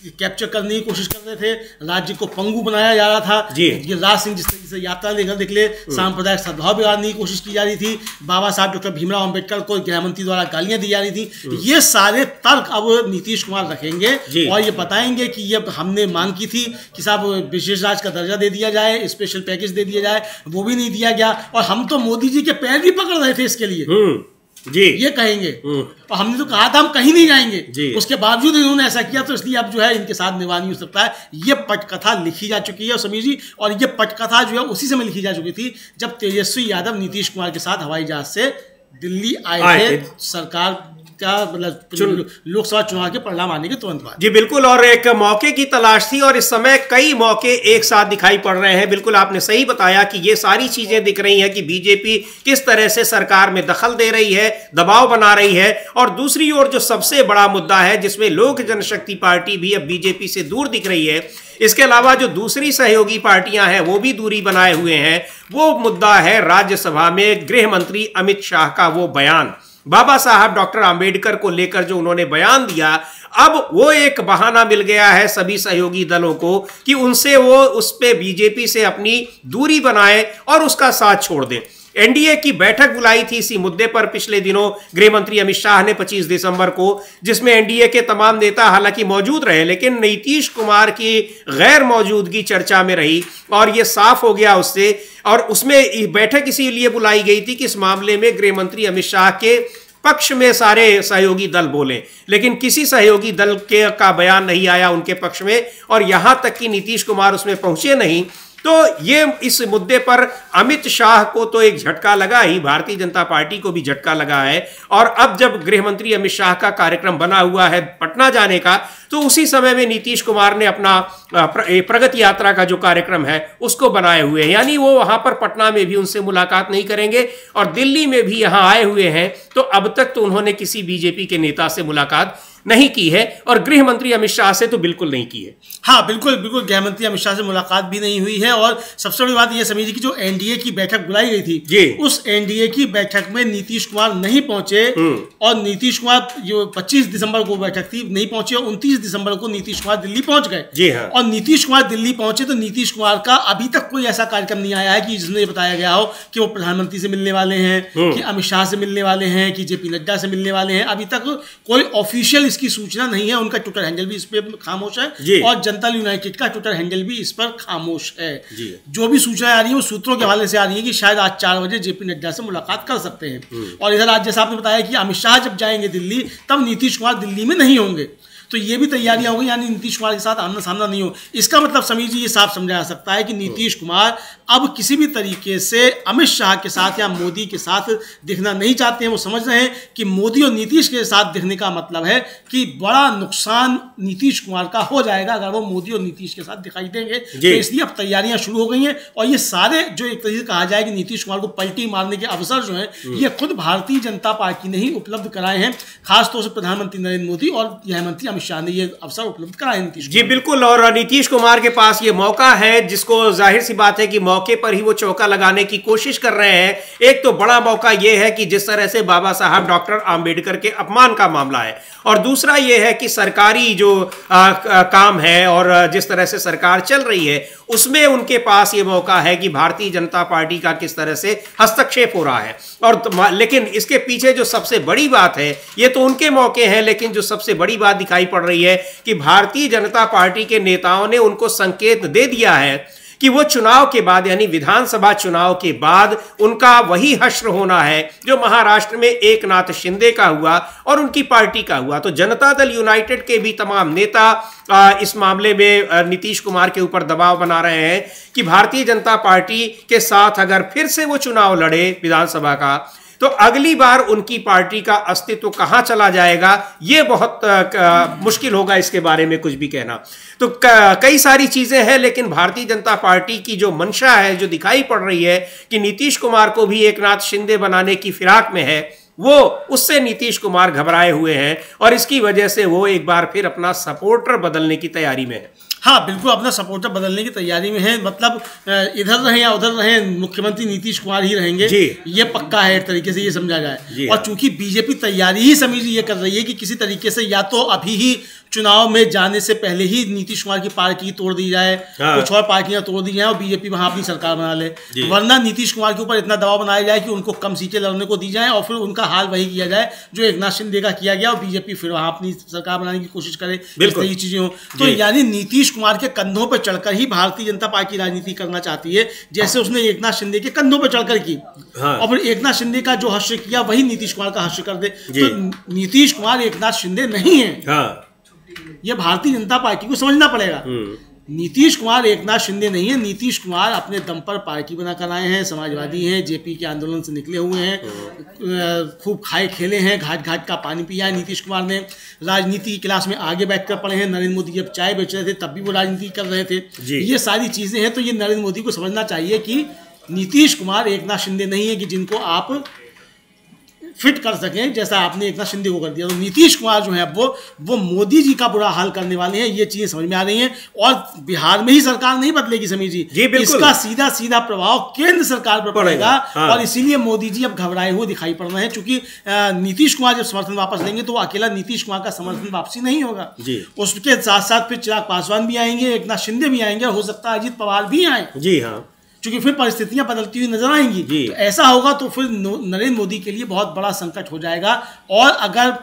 ये कैप्चर करने की कोशिश कर रहे थे, राज्य को पंगु बनाया जा रहा था। ये राज सिंह जिस तरीके से यात्रा लेकर निकले, सांप्रदायिक सद्भाव बिगाड़ने की कोशिश की जा रही थी, बाबा साहब डॉक्टर भीमराव अंबेडकर को गृहमंत्री द्वारा गालियां दी जा रही थी। ये सारे तर्क अब नीतीश कुमार रखेंगे और ये बताएंगे कि ये हमने मांग की थी कि साहब विशेष राज्य का दर्जा दे दिया जाए, स्पेशल पैकेज दे दिया जाए, वो भी नहीं दिया गया, और हम तो मोदी जी के पैर भी पकड़ रहे थे इसके लिए। जी, ये कहेंगे, और हमने तो कहा था हम कहीं नहीं जाएंगे, उसके बावजूद इन्होंने ऐसा किया, तो इसलिए अब जो है इनके साथ निभा नहीं हो सकता है। ये पटकथा लिखी जा चुकी है समीर जी, और ये पटकथा जो है उसी समय लिखी जा चुकी थी जब तेजस्वी यादव नीतीश कुमार के साथ हवाई जहाज से दिल्ली आए थे सरकार का मतलब लोकसभा चुनाव के परिणाम आने के तुरंत बाद। जी बिल्कुल, और एक मौके की तलाश थी और इस समय कई मौके एक साथ दिखाई पड़ रहे हैं। बिल्कुल आपने सही बताया कि ये सारी चीजें दिख रही हैं कि बीजेपी किस तरह से सरकार में दखल दे रही है, दबाव बना रही है, और दूसरी ओर जो सबसे बड़ा मुद्दा है जिसमें लोक जनशक्ति पार्टी भी अब बीजेपी से दूर दिख रही है, इसके अलावा जो दूसरी सहयोगी पार्टियां हैं वो भी दूरी बनाए हुए हैं, वो मुद्दा है राज्यसभा में गृह मंत्री अमित शाह का वो बयान, बाबा साहब डॉक्टर आंबेडकर को लेकर जो उन्होंने बयान दिया। अब वो एक बहाना मिल गया है सभी सहयोगी दलों को कि उनसे वो उस पे बीजेपी से अपनी दूरी बनाए और उसका साथ छोड़ दें। एनडीए की बैठक बुलाई थी इसी मुद्दे पर पिछले दिनों गृह मंत्री अमित शाह ने 25 दिसंबर को, जिसमें एनडीए के तमाम नेता हालांकि मौजूद रहे, लेकिन नीतीश कुमार की गैर मौजूदगी चर्चा में रही और यह साफ हो गया उससे, और उसमें बैठक इसीलिए बुलाई गई थी कि इस मामले में गृह मंत्री अमित शाह के पक्ष में सारे सहयोगी दल बोले, लेकिन किसी सहयोगी दल के का बयान नहीं आया उनके पक्ष में, और यहां तक कि नीतीश कुमार उसमें पहुंचे नहीं। तो ये इस मुद्दे पर अमित शाह को तो एक झटका लगा ही, भारतीय जनता पार्टी को भी झटका लगा है, और अब जब गृह मंत्री अमित शाह का कार्यक्रम बना हुआ है पटना जाने का, तो उसी समय में नीतीश कुमार ने अपना प्रगति यात्रा का जो कार्यक्रम है उसको बनाए हुए हैं, यानी वो वहां पर पटना में भी उनसे मुलाकात नहीं करेंगे और दिल्ली में भी यहां आए हुए हैं। तो अब तक तो उन्होंने किसी बीजेपी के नेता से मुलाकात नहीं की है और गृह मंत्री अमित शाह से तो बिल्कुल नहीं की है। हाँ बिल्कुल बिल्कुल, गृह मंत्री अमित शाह से मुलाकात भी नहीं हुई है, और सबसे बड़ी बात यह समझिए कि जो एनडीए की बैठक बुलाई गई थी उस एनडीए की बैठक में नीतीश कुमार नहीं पहुंचे, और नीतीश कुमार जो 25 दिसंबर को बैठक थी नहीं पहुंचे, 29 दिसंबर को नीतीश कुमार दिल्ली पहुंच गए। जी हाँ। और नीतीश कुमार दिल्ली पहुंचे तो नीतीश कुमार का अभी तक कोई ऐसा कार्यक्रम नहीं आया है कि जिसमें बताया गया हो कि वो प्रधानमंत्री से मिलने वाले हैं, कि अमित शाह से मिलने वाले हैं, कि जेपी नड्डा से मिलने वाले हैं। अभी तक कोई ऑफिशियल इसकी सूचना नहीं है। उनका ट्विटर हैंडल भी इस पर खामोश है और जनता दल यूनाइटेड का ट्विटर हैंडल भी इस पर खामोश है। जो भी सूचनाएं आ रही है वो सूत्रों के हवाले से आ रही है कि शायद आज 4 बजे जेपी नड्डा से मुलाकात कर सकते हैं। और इधर आज जैसा आपने बताया कि अमित शाह जब जाएंगे दिल्ली तब नीतीश कुमार दिल्ली में नहीं होंगे, तो ये भी तैयारियां हो गई, यानी नीतीश कुमार के साथ आमना सामना नहीं हो। इसका मतलब समीर जी ये साफ समझा जा सकता है कि नीतीश कुमार अब किसी भी तरीके से अमित शाह के साथ या मोदी के साथ दिखना नहीं चाहते हैं। वो समझ रहे हैं कि मोदी और नीतीश के साथ दिखने का मतलब है कि बड़ा नुकसान नीतीश कुमार का हो जाएगा अगर वो मोदी और नीतीश के साथ दिखाई देंगे। तो इसलिए अब तैयारियां शुरू हो गई हैं और ये सारे जो एक तरीके से कहा जाए कि नीतीश कुमार को पलटी मारने के अवसर जो है ये खुद भारतीय जनता पार्टी ने ही उपलब्ध कराए हैं। खासतौर से प्रधानमंत्री नरेंद्र मोदी और गृह मंत्री अमित शाह ने ये अवसर उपलब्ध कराए नीतीश जी बिल्कुल। और नीतीश कुमार के पास ये मौका है जिसको जाहिर सी बात है कि मौके पर ही वो चौका लगाने की कोशिश कर रहे हैं। एक तो बड़ा मौका ये है कि जिस तरह से बाबा साहब डॉक्टर आंबेडकर के अपमान का मामला है, और दूसरा ये है कि सरकारी जो काम है और जिस तरह से सरकार चल रही है उसमें उनके पास ये मौका है कि भारतीय जनता पार्टी का किस तरह से हस्तक्षेप हो रहा है। और लेकिन इसके पीछे जो सबसे बड़ी बात है, ये तो उनके मौके हैं, लेकिन जो सबसे बड़ी बात दिखाई पड़ रही है कि भारतीय जनता पार्टी के नेताओं ने उनको संकेत दे दिया है कि वो चुनाव के बाद यानी विधानसभा चुनाव के बाद उनका वही हश्र होना है जो महाराष्ट्र में एकनाथ शिंदे का हुआ और उनकी पार्टी का हुआ। तो जनता दल यूनाइटेड के भी तमाम नेता इस मामले में नीतीश कुमार के ऊपर दबाव बना रहे हैं कि भारतीय जनता पार्टी के साथ अगर फिर से वो चुनाव लड़े विधानसभा का तो अगली बार उनकी पार्टी का अस्तित्व कहां चला जाएगा, ये बहुत मुश्किल होगा इसके बारे में कुछ भी कहना। तो कई सारी चीजें हैं, लेकिन भारतीय जनता पार्टी की जो मंशा है जो दिखाई पड़ रही है कि नीतीश कुमार को भी एकनाथ शिंदे बनाने की फिराक में है, वो उससे नीतीश कुमार घबराए हुए हैं और इसकी वजह से वो एक बार फिर अपना सपोर्टर बदलने की तैयारी में है। हाँ बिल्कुल, अपना सपोर्टर बदलने की तैयारी में है। मतलब इधर रहें या उधर रहें, मुख्यमंत्री नीतीश कुमार ही रहेंगे, ये पक्का है एक तरीके से ये समझा जाए। और चूंकि बीजेपी तैयारी ही समझ ये कर रही है कि किसी तरीके से या तो अभी ही चुनाव में जाने से पहले ही नीतीश कुमार की पार्टी तोड़ दी जाए, कुछ और पार्टियां तोड़ दी जाए और बीजेपी वहां अपनी सरकार बना ले, वरना नीतीश कुमार के ऊपर इतना दबाव बनाया जाए कि उनको कम सीटें लड़ने को दी जाए और फिर उनका हाल वही किया जाए जो एकनाथ शिंदे का किया गया और बीजेपी फिर वहां अपनी सरकार बनाने की कोशिश करे, ये चीजें हो। तो यानी नीतीश कुमार के कंधों पर चढ़कर ही भारतीय जनता पार्टी राजनीति करना चाहती है, जैसे उसने एकनाथ शिंदे के कंधों पर चढ़कर की और फिर एकनाथ शिंदे का जो हश्र किया वही नीतीश कुमार का हश्र कर दे। तो नीतीश कुमार एकनाथ शिंदे नहीं है, ये भारतीय जनता पार्टी को समझना पड़ेगा। नीतीश कुमार एकनाथ शिंदे नहीं है। नीतीश कुमार अपने दम पर पार्टी बनाकर आए हैं, समाजवादी हैं, जेपी के आंदोलन से निकले हुए हैं, खूब खाए खेले हैं, घाट घाट का पानी पिया है नीतीश कुमार ने, राजनीति की क्लास में आगे बैठकर पढ़े हैं। नरेंद्र मोदी जब चाय बेच रहे थे तब भी वो राजनीति कर रहे थे। ये सारी चीजें हैं, तो ये नरेंद्र मोदी को समझना चाहिए कि नीतीश कुमार एकनाथ शिंदे नहीं है कि जिनको आप फिट कर सकें जैसा आपने एकनाथ शिंदे को कर दिया। तो नीतीश कुमार जो है वो मोदी जी का बुरा हाल करने वाले हैं, ये चीजें समझ में आ रही हैं। और बिहार में ही सरकार नहीं बदलेगी समीर जी, इसका सीधा सीधा प्रभाव केंद्र सरकार पर पड़ेगा। और इसीलिए मोदी जी अब घबराए हुए दिखाई पड़ रहे हैं, क्योंकि नीतीश कुमार जब समर्थन वापस लेंगे तो अकेला नीतीश कुमार का समर्थन वापसी नहीं होगा, उसके साथ साथ फिर चिराग पासवान भी आएंगे, एकनाथ शिंदे भी आएंगे, हो सकता है अजीत पवार भी आए। जी हाँ, क्योंकि फिर परिस्थितियां बदलती हुई नजर आएंगी। तो ऐसा होगा तो फिर नरेंद्र मोदी के लिए बहुत बड़ा संकट हो जाएगा। और अगर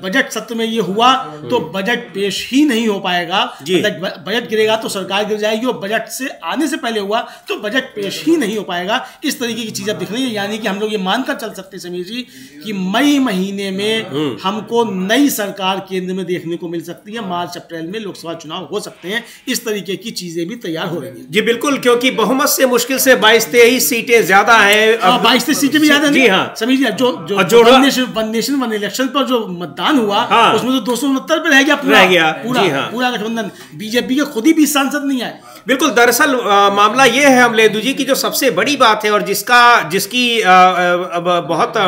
बजट सत्र में ये हुआ तो बजट पेश ही नहीं हो पाएगा, बजट गिरेगा तो सरकार गिर जाएगी, और बजट से आने से पहले हुआ तो बजट पेश ही नहीं हो पाएगा। इस तरीके की चीजें दिख रही है। यानी कि हम लोग ये मानकर चल सकते हैं समीर जी कि मई महीने में हमको नई सरकार केंद्र में देखने को मिल सकती है, मार्च अप्रैल में लोकसभा चुनाव हो सकते हैं। इस तरीके की चीजें भी तैयार हो रही है। जी बिल्कुल, क्योंकि बहुमत से मुश्किल से 22-23 सीटें ज्यादा है, 22-23 सीटें भी ज्यादा। जी हाँ समीर जी, जो वन नेशन वन इलेक्शन पर मतदान हुआ उसमें तो 269 पे रह गया पूरा गठबंधन। बीजेपी के खुद ही 20 सांसद नहीं आए। बिल्कुल, दरअसल मामला ये है अमलेदु जी की जो सबसे बड़ी बात है और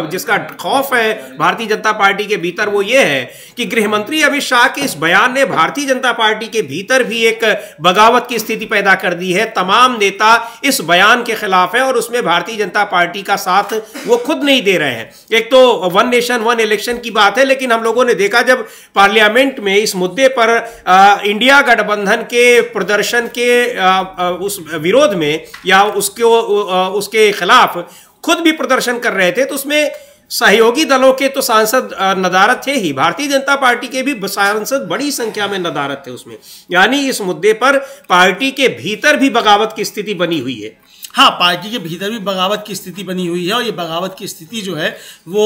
जिसका खौफ है भारतीय जनता पार्टी के भीतर, वो ये है कि गृह मंत्री अमित शाह के इस बयान ने भारतीय जनता पार्टी के भीतर भी एक बगावत की स्थिति पैदा कर दी है। तमाम नेता इस बयान के खिलाफ है और उसमें भारतीय जनता पार्टी का साथ वो खुद नहीं दे रहे हैं। एक तो वन नेशन वन इलेक्शन की बात है, लेकिन हम लोगों ने देखा जब पार्लियामेंट में इस मुद्दे पर इंडिया गठबंधन के प्रदर्शन के उस विरोध में या उसके खिलाफ खुद भी प्रदर्शन कर रहे थे, तो उसमें सहयोगी दलों के तो सांसद नदारत थे ही, भारतीय जनता पार्टी के भी सांसद बड़ी संख्या में नदारत थे उसमें। यानी इस मुद्दे पर पार्टी के भीतर भी बगावत की स्थिति बनी हुई है। हाँ, पार्टी के भीतर भी बगावत की स्थिति बनी हुई है और ये बगावत की स्थिति जो है वो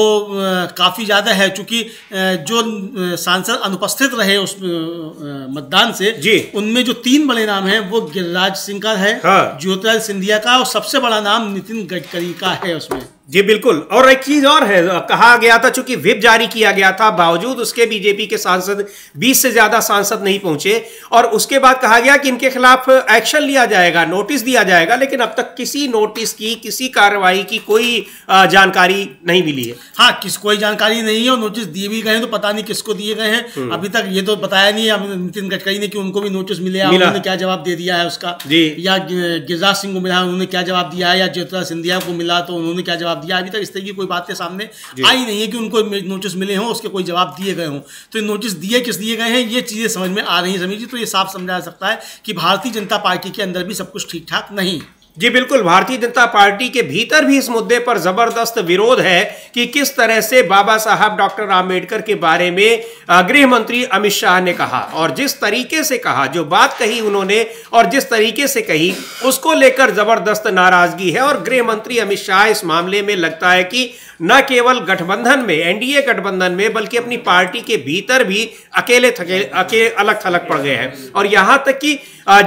काफ़ी ज़्यादा है, चूँकि जो सांसद अनुपस्थित रहे उस मतदान से जी, उनमें जो 3 बड़े नाम हैं वो गिरिराज सिंह का है, हाँ, ज्योतिरादित्य सिंधिया का, और सबसे बड़ा नाम नितिन गडकरी का है उसमें। जी बिल्कुल। और एक चीज और है, कहा गया था चूंकि व्हिप जारी किया गया था, बावजूद उसके बीजेपी के सांसद 20 से ज्यादा सांसद नहीं पहुंचे, और उसके बाद कहा गया कि इनके खिलाफ एक्शन लिया जाएगा, नोटिस दिया जाएगा, लेकिन अब तक किसी नोटिस की, किसी कार्रवाई की कोई जानकारी नहीं मिली है। हाँ, कोई जानकारी नहीं है, और नोटिस दिए भी गए हैं तो पता नहीं किसको दिए गए हैं, अभी तक ये तो बताया नहीं है नितिन गडकरी ने कि उनको भी नोटिस मिले, उन्होंने क्या जवाब दे दिया है उसका, या गिरिराज सिंह को मिला उन्होंने क्या जवाब दिया है, या ज्योतिरादित्य सिंधिया को मिला तो उन्होंने क्या जवाब दिया। अभी तक इस तरह की कोई बातें सामने आई नहीं है कि उनको नोटिस मिले हों, उसके कोई जवाब दिए गए हों। तो नोटिस दिए किस दिए गए हैं ये चीज़ें समझ में आ रही हैं समीर जी। तो ये साफ समझा जा सकता है कि भारतीय जनता पार्टी के अंदर भी सब कुछ ठीक ठाक नहीं। जी बिल्कुल, भारतीय जनता पार्टी के भीतर भी इस मुद्दे पर जबरदस्त विरोध है कि किस तरह से बाबा साहब डॉक्टर आम्बेडकर के बारे में गृह मंत्री अमित शाह ने कहा, और जिस तरीके से कहा, जो बात कही उन्होंने और जिस तरीके से कही, उसको लेकर जबरदस्त नाराजगी है। और गृह मंत्री अमित शाह इस मामले में लगता है कि न केवल गठबंधन में, एनडीए गठबंधन में, बल्कि अपनी पार्टी के भीतर भी अकेले अलग थलग पड़ गए हैं। और यहां तक कि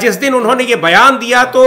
जिस दिन उन्होंने ये बयान दिया तो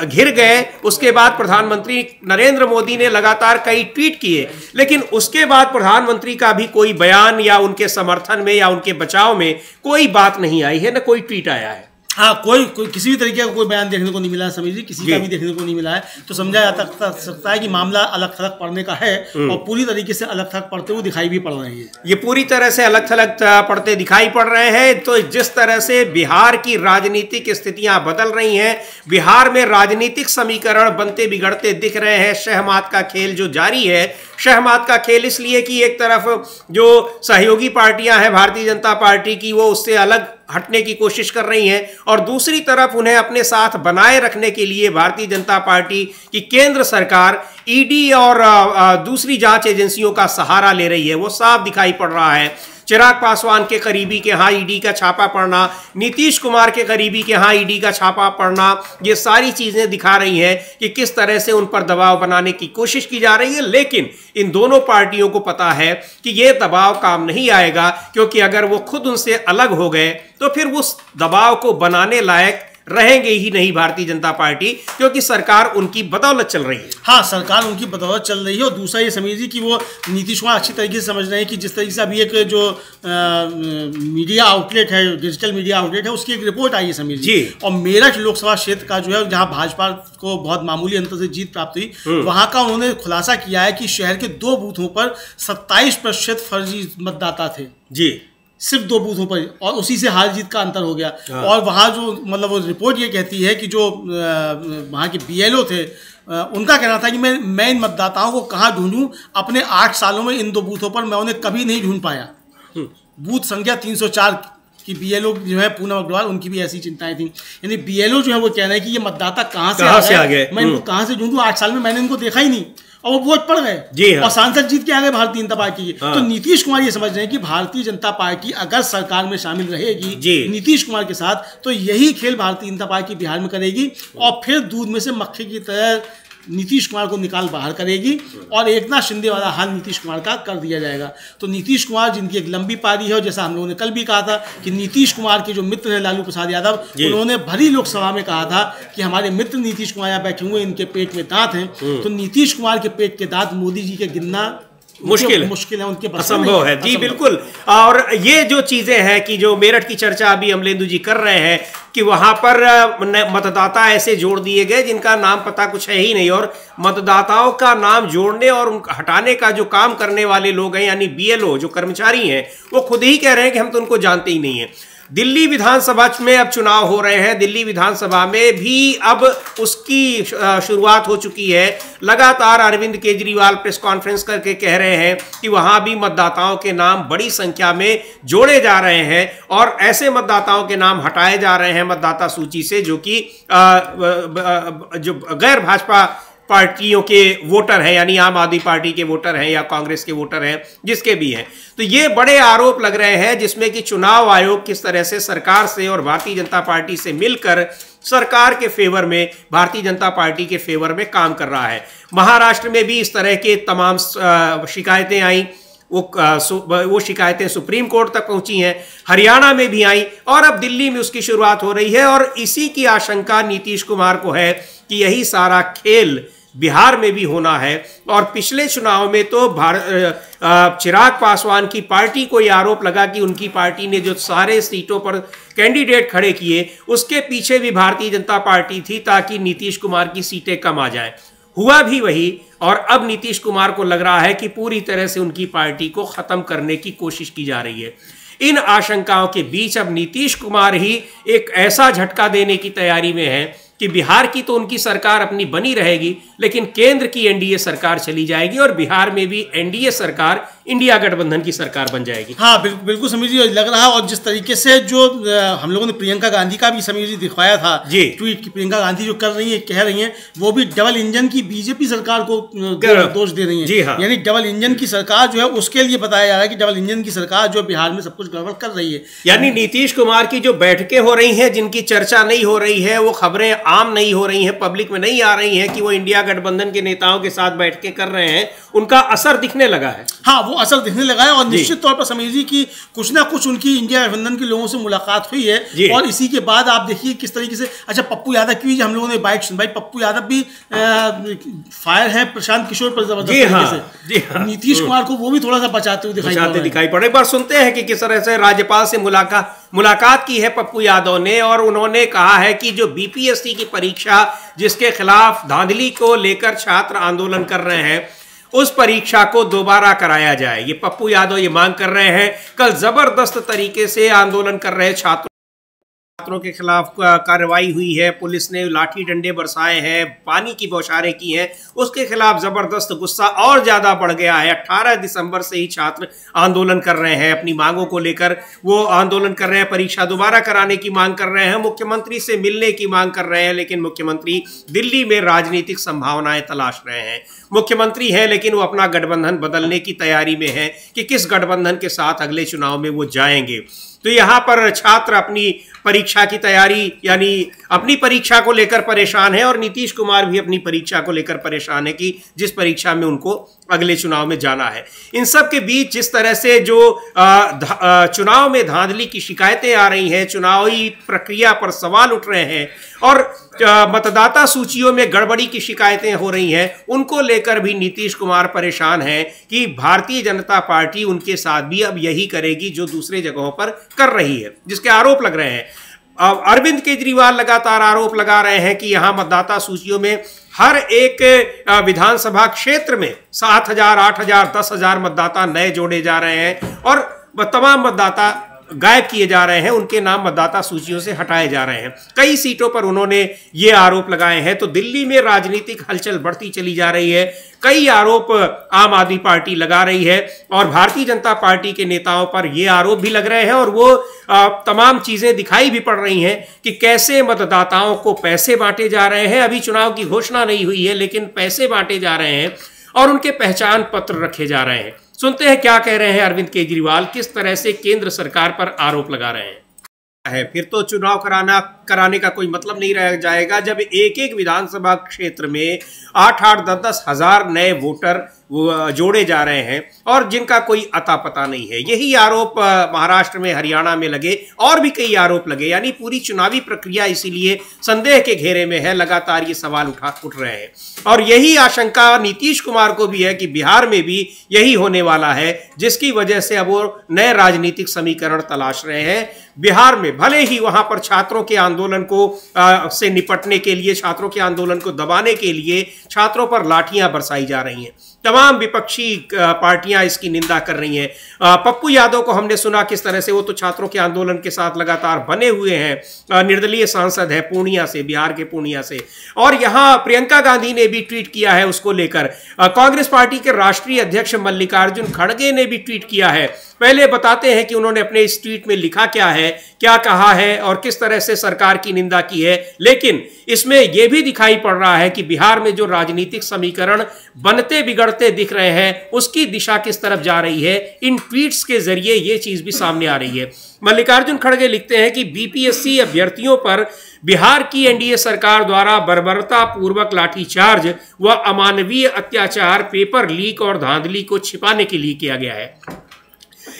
घिर गए, उसके बाद प्रधानमंत्री नरेंद्र मोदी ने लगातार कई ट्वीट किए, लेकिन उसके बाद प्रधानमंत्री का भी कोई बयान या उनके समर्थन में या उनके बचाव में कोई बात नहीं आई है, न कोई ट्वीट आया है। हाँ, कोई किसी भी तरीके का कोई बयान देखने को नहीं मिला है समीर जी, किसी का भी देखने को नहीं मिला है। तो समझा जा सकता है कि मामला अलग थलग पड़ने का है, और पूरी तरीके से अलग थलग पड़ते हुए दिखाई भी पड़ रही है। ये पूरी तरह से अलग थलग पड़ते दिखाई पड़ रहे हैं। तो जिस तरह से बिहार की राजनीतिक स्थितियां बदल रही हैं, बिहार में राजनीतिक समीकरण बनते बिगड़ते दिख रहे हैं, शहमात का खेल जो जारी है, शहमात का खेल इसलिए कि एक तरफ जो सहयोगी पार्टियां हैं भारतीय जनता पार्टी की, वो उससे अलग हटने की कोशिश कर रही हैं, और दूसरी तरफ उन्हें अपने साथ बनाए रखने के लिए भारतीय जनता पार्टी की केंद्र सरकार ईडी और दूसरी जांच एजेंसियों का सहारा ले रही है। वो साफ दिखाई पड़ रहा है। चिराग पासवान के करीबी के यहाँ ईडी का छापा पड़ना, नीतीश कुमार के करीबी के यहाँ ईडी का छापा पड़ना, ये सारी चीजें दिखा रही हैं कि किस तरह से उन पर दबाव बनाने की कोशिश की जा रही है। लेकिन इन दोनों पार्टियों को पता है कि ये दबाव काम नहीं आएगा, क्योंकि अगर वो खुद उनसे अलग हो गए तो फिर उस दबाव को बनाने लायक रहेंगे ही नहीं भारतीय जनता पार्टी, क्योंकि सरकार उनकी बदौलत चल रही है। हाँ, सरकार उनकी बदौलत चल रही है। और दूसरा ये समझिए कि वो नीतीश कुमार अच्छी तरीके से समझ रहे हैं कि जिस तरीके से अभी एक जो मीडिया आउटलेट है, डिजिटल मीडिया आउटलेट है, उसकी एक रिपोर्ट आई है समीर जी, और मेरठ लोकसभा क्षेत्र का जो है, जहाँ भाजपा को बहुत मामूली अंतर से जीत प्राप्त हुई, वहाँ का उन्होंने खुलासा किया है कि शहर के 2 बूथों पर 27% फर्जी मतदाता थे जी, सिर्फ 2 बूथों पर, और उसी से हार जीत का अंतर हो गया। और वहाँ जो मतलब वो रिपोर्ट ये कहती है कि जो वहाँ के बीएलओ थे, उनका कहना था कि मैं इन मतदाताओं को कहाँ ढूंढूं, अपने 8 सालों में इन 2 बूथों पर मैं उन्हें कभी नहीं ढूंढ पाया। बूथ संख्या 304 की बीएलओ जो है पूनम अग्रवाल, उनकी भी ऐसी चिंताएं थी। यानी बीएलओ जो है वो कह रहे हैं कि ये मतदाता कहाँ से आ गए, मैं इनको कहाँ से ढूंढूं, 8 साल में मैंने इनको देखा ही नहीं, और वो वोट पड़ गए, और सांसद जीत के आ गए भारतीय जनता पार्टी के। तो नीतीश कुमार ये समझ रहे हैं कि भारतीय जनता पार्टी अगर सरकार में शामिल रहेगी नीतीश कुमार के साथ, तो यही खेल भारतीय जनता पार्टी बिहार में करेगी, और फिर दूध में से मक्खी की तरह नीतीश कुमार को निकाल बाहर करेगी, और एकनाथ शिंदे वाला हाल नीतीश कुमार का कर दिया जाएगा। तो नीतीश कुमार जिनकी एक लंबी पारी है, और जैसा हम लोगों ने कल भी कहा था कि नीतीश कुमार के जो मित्र हैं लालू प्रसाद यादव, उन्होंने भरी लोकसभा में कहा था कि हमारे मित्र नीतीश कुमार यहाँ बैठे हुए, इनके पेट में दांत हैं। तो नीतीश कुमार के पेट के दांत मोदी जी के गिनना मुश्किल है, उनके असंभव है। जी बिल्कुल। और ये जो चीजें हैं कि जो मेरठ की चर्चा अभी अमलेंदु जी कर रहे हैं कि वहां पर मतदाता ऐसे जोड़ दिए गए जिनका नाम पता कुछ है ही नहीं, और मतदाताओं का नाम जोड़ने और हटाने का जो काम करने वाले लोग हैं, यानी बीएलओ जो कर्मचारी हैं, वो खुद ही कह रहे हैं कि हम तो उनको जानते ही नहीं है। दिल्ली विधानसभा में अब चुनाव हो रहे हैं, दिल्ली विधानसभा में भी अब उसकी शुरुआत हो चुकी है। लगातार अरविंद केजरीवाल प्रेस कॉन्फ्रेंस करके कह रहे हैं कि वहां भी मतदाताओं के नाम बड़ी संख्या में जोड़े जा रहे हैं, और ऐसे मतदाताओं के नाम हटाए जा रहे हैं मतदाता सूची से जो कि जो गैर भाजपा पार्टियों के वोटर हैं, यानी आम आदमी पार्टी के वोटर हैं या कांग्रेस के वोटर हैं, जिसके भी हैं। तो ये बड़े आरोप लग रहे हैं जिसमें कि चुनाव आयोग किस तरह से सरकार से और भारतीय जनता पार्टी से मिलकर सरकार के फेवर में, भारतीय जनता पार्टी के फेवर में काम कर रहा है। महाराष्ट्र में भी इस तरह के तमाम शिकायतें आई, वो शिकायतें सुप्रीम कोर्ट तक पहुंची हैं, हरियाणा में भी आई और अब दिल्ली में उसकी शुरुआत हो रही है। और इसी की आशंका नीतीश कुमार को है कि यही सारा खेल बिहार में भी होना है। और पिछले चुनाव में तो चिराग पासवान की पार्टी को यह आरोप लगा कि उनकी पार्टी ने जो सारे सीटों पर कैंडिडेट खड़े किए उसके पीछे भी भारतीय जनता पार्टी थी ताकि नीतीश कुमार की सीटें कम आ जाएं। हुआ भी वही, और अब नीतीश कुमार को लग रहा है कि पूरी तरह से उनकी पार्टी को खत्म करने की कोशिश की जा रही है। इन आशंकाओं के बीच अब नीतीश कुमार ही एक ऐसा झटका देने की तैयारी में है कि बिहार की तो उनकी सरकार अपनी बनी रहेगी, लेकिन केंद्र की एनडीए सरकार चली जाएगी और बिहार में भी एनडीए सरकार, इंडिया गठबंधन की सरकार बन जाएगी। हाँ, बिल्कुल समीर जी लग रहा है। और जिस तरीके से जो हम लोगों ने प्रियंका गांधी का भी समीर जी दिखवाया था जी ट्वीट की, प्रियंका गांधी जो कर रही है, कह रही हैं वो भी डबल इंजन की बीजेपी सरकार को दोष दे रही है। जी हाँ, यानी डबल इंजन की सरकार जो है उसके लिए बताया जा रहा है कि डबल इंजन की सरकार जो बिहार में सब कुछ गड़बड़ कर रही है। यानी नीतीश कुमार की जो बैठकें हो रही हैं, जिनकी चर्चा नहीं हो रही है, वो खबरें आम नहीं हो रही हैं, पब्लिक में नहीं आ रही हैं कि वो इंडिया गठबंधन के नेताओं के साथ बैठकें कर रहे हैं, उनका असर दिखने लगा है। हाँ, वो असर दिखने लगा है। और निश्चित तौर पर समीर जी की कुछ ना कुछ उनकी इंडिया गठबंधन के लोगों से मुलाकात हुई है। और इसी के बाद आप देखिए किस तरीके से, अच्छा पप्पू यादव की हम लोगों ने बाइट सुन, भाई पप्पू यादव भी फायर है प्रशांत किशोर पर जबरदस्त। नीतीश कुमार को वो भी थोड़ा सा बचाते हुए दिखाई पड़े। एक बार सुनते हैं कि किस तरह से राज्यपाल से मुलाकात की है पप्पू यादव ने, और उन्होंने कहा है कि जो बीपीएससी की परीक्षा जिसके खिलाफ धांधली को लेकर छात्र आंदोलन कर रहे हैं, उस परीक्षा को दोबारा कराया जाए। ये पप्पू यादव ये मांग कर रहे हैं। कल जबरदस्त तरीके से आंदोलन कर रहे छात्रों के खिलाफ कार्रवाई हुई है, पुलिस ने लाठी डंडे बरसाए हैं, पानी की बौछारें की हैं, उसके खिलाफ जबरदस्त गुस्सा और ज्यादा बढ़ गया है। 18 दिसंबर से ही छात्र आंदोलन कर रहे हैं, अपनी मांगों को लेकर वो आंदोलन कर रहे हैं, परीक्षा दोबारा कराने की मांग कर रहे हैं, मुख्यमंत्री से मिलने की मांग कर रहे हैं। लेकिन मुख्यमंत्री दिल्ली में राजनीतिक संभावनाएं तलाश रहे हैं। मुख्यमंत्री हैं लेकिन वो अपना गठबंधन बदलने की तैयारी में है कि किस गठबंधन के साथ अगले चुनाव में वो जाएंगे। तो यहाँ पर छात्र अपनी परीक्षा की तैयारी, यानी अपनी परीक्षा को लेकर परेशान है, और नीतीश कुमार भी अपनी परीक्षा को लेकर परेशान है कि जिस परीक्षा में उनको अगले चुनाव में जाना है। इन सब के बीच जिस तरह से जो चुनाव में धांधली की शिकायतें आ रही हैं, चुनावी प्रक्रिया पर सवाल उठ रहे हैं, और मतदाता सूचियों में गड़बड़ी की शिकायतें हो रही हैं, उनको लेकर भी नीतीश कुमार परेशान हैं कि भारतीय जनता पार्टी उनके साथ भी अब यही करेगी जो दूसरे जगहों पर कर रही है, जिसके आरोप लग रहे हैं। अरविंद केजरीवाल लगातार आरोप लगा रहे हैं कि यहां मतदाता सूचियों में हर एक विधानसभा क्षेत्र में 7,000, 8,000, 10,000 मतदाता नए जोड़े जा रहे हैं और तमाम मतदाता गायब किए जा रहे हैं, उनके नाम मतदाता सूचियों से हटाए जा रहे हैं। कई सीटों पर उन्होंने ये आरोप लगाए हैं। तो दिल्ली में राजनीतिक हलचल बढ़ती चली जा रही है। कई आरोप आम आदमी पार्टी लगा रही है और भारतीय जनता पार्टी के नेताओं पर ये आरोप भी लग रहे हैं, और वो तमाम चीजें दिखाई भी पड़ रही हैं कि कैसे मतदाताओं को पैसे बांटे जा रहे हैं। अभी चुनाव की घोषणा नहीं हुई है, लेकिन पैसे बांटे जा रहे हैं और उनके पहचान पत्र रखे जा रहे हैं। सुनते हैं क्या कह रहे हैं अरविंद केजरीवाल, किस तरह से केंद्र सरकार पर आरोप लगा रहे हैं। फिर तो चुनाव कराने का कोई मतलब नहीं रह जाएगा जब एक एक विधानसभा क्षेत्र में 8-8, 10-10 हजार नए वोटर जोड़े जा रहे हैं और जिनका कोई अता पता नहीं है। यही आरोप महाराष्ट्र में, हरियाणा में लगे और भी कई आरोप लगे। यानी पूरी चुनावी प्रक्रिया इसीलिए संदेह के घेरे में है। लगातार ये सवाल उठ रहे हैं और यही आशंका नीतीश कुमार को भी है कि बिहार में भी यही होने वाला है, जिसकी वजह से अब वो नए राजनीतिक समीकरण तलाश रहे हैं। बिहार में भले ही वहां पर छात्रों के आंदोलन को से निपटने के लिए, छात्रों के आंदोलन को दबाने के लिए छात्रों पर लाठियां बरसाई जा रही हैं। तमाम विपक्षी पार्टियां इसकी निंदा कर रही हैं। पप्पू यादव को हमने सुना किस तरह से वो तो छात्रों के आंदोलन के साथ लगातार बने हुए हैं। निर्दलीय सांसद है पूर्णिया से, बिहार के पूर्णिया से। और यहां प्रियंका गांधी ने भी ट्वीट किया है उसको लेकर। कांग्रेस पार्टी के राष्ट्रीय अध्यक्ष मल्लिकार्जुन खड़गे ने भी ट्वीट किया है। पहले बताते हैं कि उन्होंने अपने इस ट्वीट में लिखा क्या है, क्या कहा है और किस तरह से सरकार की निंदा की है। लेकिन इसमें यह भी दिखाई पड़ रहा है कि बिहार में जो राजनीतिक समीकरण बनते बिगड़ते बढ़ते दिख रहे हैं, उसकी दिशा किस तरफ जा रही है, इन ट्वीट्स के जरिए ये चीज भी सामने आ रही है। मल्लिकार्जुन खड़गे लिखते हैं कि बीपीएससी अभ्यर्थियों पर बिहार की एनडीए सरकार द्वारा बर्बरता पूर्वक लाठीचार्ज व अमानवीय अत्याचार पेपर लीक और धांधली को छिपाने के लिए किया गया है।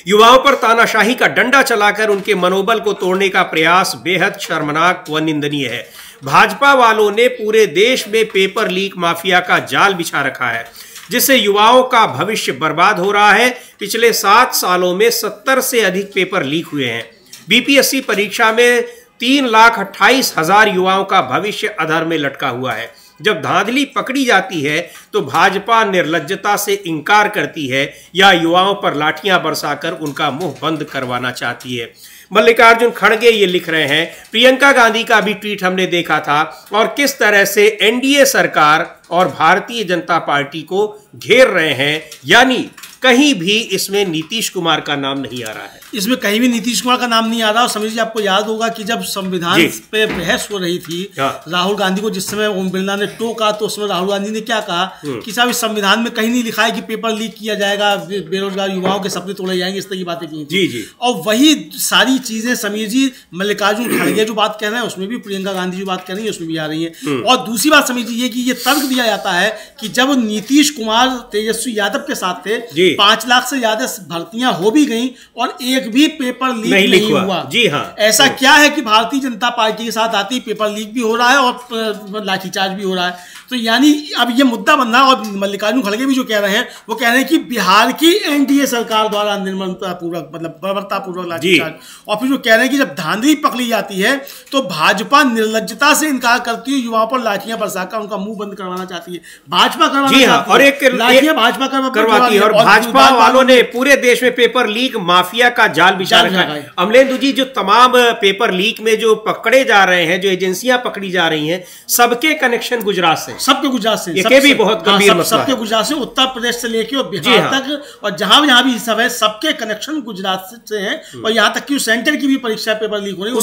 युवाओं पर तानाशाही का डंडा चलाकर उनके मनोबल को तोड़ने का प्रयास बेहद शर्मनाक व निंदनीय है। भाजपा वालों ने पूरे देश में पेपर लीक माफिया का जाल बिछा रखा है, जिससे युवाओं का भविष्य बर्बाद हो रहा है। पिछले 7 सालों में 70 से अधिक पेपर लीक हुए हैं। बीपीएससी परीक्षा में 3,28,000 युवाओं का भविष्य अधर में लटका हुआ है। जब धांधली पकड़ी जाती है तो भाजपा निर्लज्जता से इनकार करती है या युवाओं पर लाठियां बरसाकर उनका मुंह बंद करवाना चाहती है। मल्लिकार्जुन खड़गे ये लिख रहे हैं। प्रियंका गांधी का भी ट्वीट हमने देखा था और किस तरह से एनडीए सरकार और भारतीय जनता पार्टी को घेर रहे हैं, यानी कहीं भी इसमें नीतीश कुमार का नाम नहीं आ रहा है। इसमें कहीं भी नीतीश कुमार का नाम नहीं आ रहा। और समीर जी, आपको याद होगा कि जब संविधान पे बहस हो रही थी, राहुल गांधी को जिस समय ओम बिरला ने टोका तो उसमें राहुल गांधी ने क्या कहा कि साहब इस संविधान में कहीं नहीं लिखा है कि पेपर लीक किया जाएगा, बेरोजगार युवाओं के सपने तोड़े जाएंगे, इस तरह की बातें की जी। और वही सारी चीजें समीर जी मल्लिकार्जुन खड़गे जो बात कह रहे हैं उसमें भी, प्रियंका गांधी जो बात कह रही है उसमें भी आ रही है। और दूसरी बात समीर जी ये कि ये तर्क दिया जाता है कि जब नीतीश कुमार तेजस्वी यादव के साथ थे 5 लाख से ज्यादा भर्तियां हो भी गई और एक भी पेपर लीक नहीं हुआ। जी हाँ, ऐसा क्या है कि भारतीय जनता पार्टी के साथ आती पेपर लीक भी हो रहा है और लाठीचार्ज भी हो रहा है। तो यानी अब ये मुद्दा बन रहा है। और मल्लिकार्जुन खड़गे भी जो कह रहे हैं वो कह रहे हैं कि बिहार की एनडीए सरकार द्वारा निर्ममतापूर्वक मतलब बर्बरतापूर्वक लाठीचार्ज, और फिर जो कह रहे हैं कि जब धांधली पकड़ी जाती है तो भाजपा निर्लज्जता से इनकार करती है, युवाओं पर लाठियां बरसाकर उनका मुंह बंद करवाना चाहती है। भाजपा करवाना चाहती है और एक लाठियां भाजपा करवाती है और भाजपा वालों ने पूरे देश में पेपर लीक माफिया का जाल बिछा रखा है। अमलेंदु जी, जो तमाम पेपर लीक में जो पकड़े जा रहे हैं, जो एजेंसियां पकड़ी जा रही हैं, सबके कनेक्शन गुजरात से, सबके गुजरात से, ये भी बहुत गंभीर मसला है। सबके गुजरात से, उत्तर प्रदेश से लेके और बिहार तक और जहां भी सब है, सबके कनेक्शन गुजरात से हैं। और यहाँ तक कि सेंटर की भी परीक्षा पेपर लीक हो रही है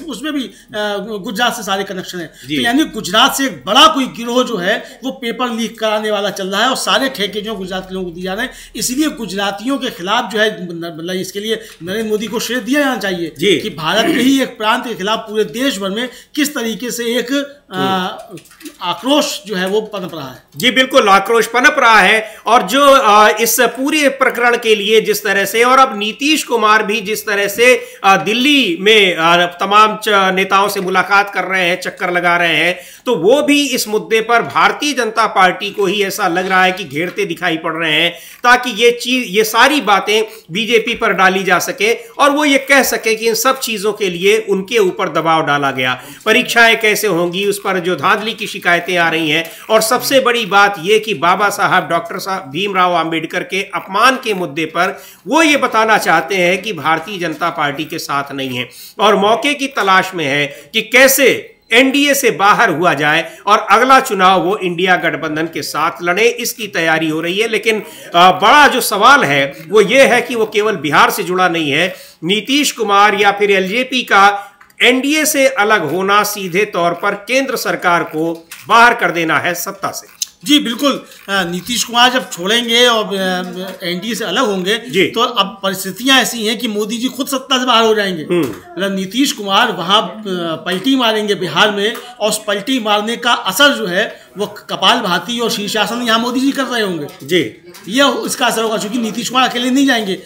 उसमें भी गुजरात से सारे कनेक्शन है। तो यानी गुजरात से एक बड़ा कोई गिरोह जो है वो पेपर लीक कराने वाला चल रहा है और सारे ठेके जो गुजरात के लोगों को दिए जा रहे हैं। इसलिए गुजरातियों के खिलाफ जो है, मतलब इसके लिए नरेंद्र मोदी को श्रेय दिया जाना चाहिए कि भारत के ही एक प्रांत के खिलाफ पूरे देश भर में किस तरीके से एक आक्रोश जो है वो पनप रहा है। जी बिल्कुल, आक्रोश पनप रहा है। और जो इस पूरे प्रकरण के लिए जिस तरह से, और अब नीतीश कुमार भी जिस तरह से दिल्ली में तमाम नेताओं से मुलाकात कर रहे हैं, चक्कर लगा रहे हैं, तो वो भी इस मुद्दे पर भारतीय जनता पार्टी को ही ऐसा लग रहा है कि घेरते दिखाई पड़ रहे हैं, ताकि ये सारी बातें बीजेपी पर डाली जा सके और वो ये कह सके कि इन सब चीजों के लिए उनके ऊपर दबाव डाला गया। परीक्षाएं कैसे होंगी, उस पर जो धांधली की शिकायतें आ रही हैं, और सबसे बड़ी बात यह कि बाबा साहब डॉक्टर साहब भीमराव अंबेडकर के अपमान के मुद्दे पर वो ये बताना चाहते हैं कि भारतीय जनता पार्टी के साथ नहीं है और मौके की तलाश में है कि कैसे एनडीए से बाहर हुआ जाए और अगला चुनाव वो इंडिया गठबंधन के साथ लड़े, इसकी तैयारी हो रही है। लेकिन बड़ा जो सवाल है वो ये है कि वो केवल बिहार से जुड़ा नहीं है। नीतीश कुमार या फिर एलजेपी का एनडीए से अलग होना सीधे तौर पर केंद्र सरकार को बाहर कर देना है सत्ता से। जी बिल्कुल, नीतीश कुमार जब छोड़ेंगे और एनडीए से अलग होंगे तो अब परिस्थितियां ऐसी हैं कि मोदी जी खुद सत्ता से बाहर हो जाएंगे। मतलब नीतीश कुमार वहां पलटी मारेंगे बिहार में, और उस पलटी मारने का असर जो है वो कपाल भाती और शीर्षासन यहाँ मोदी जी कर रहे होंगे जी, यह इसका असर होगा। क्योंकि नीतीश कुमार अकेले नहीं जाएंगे,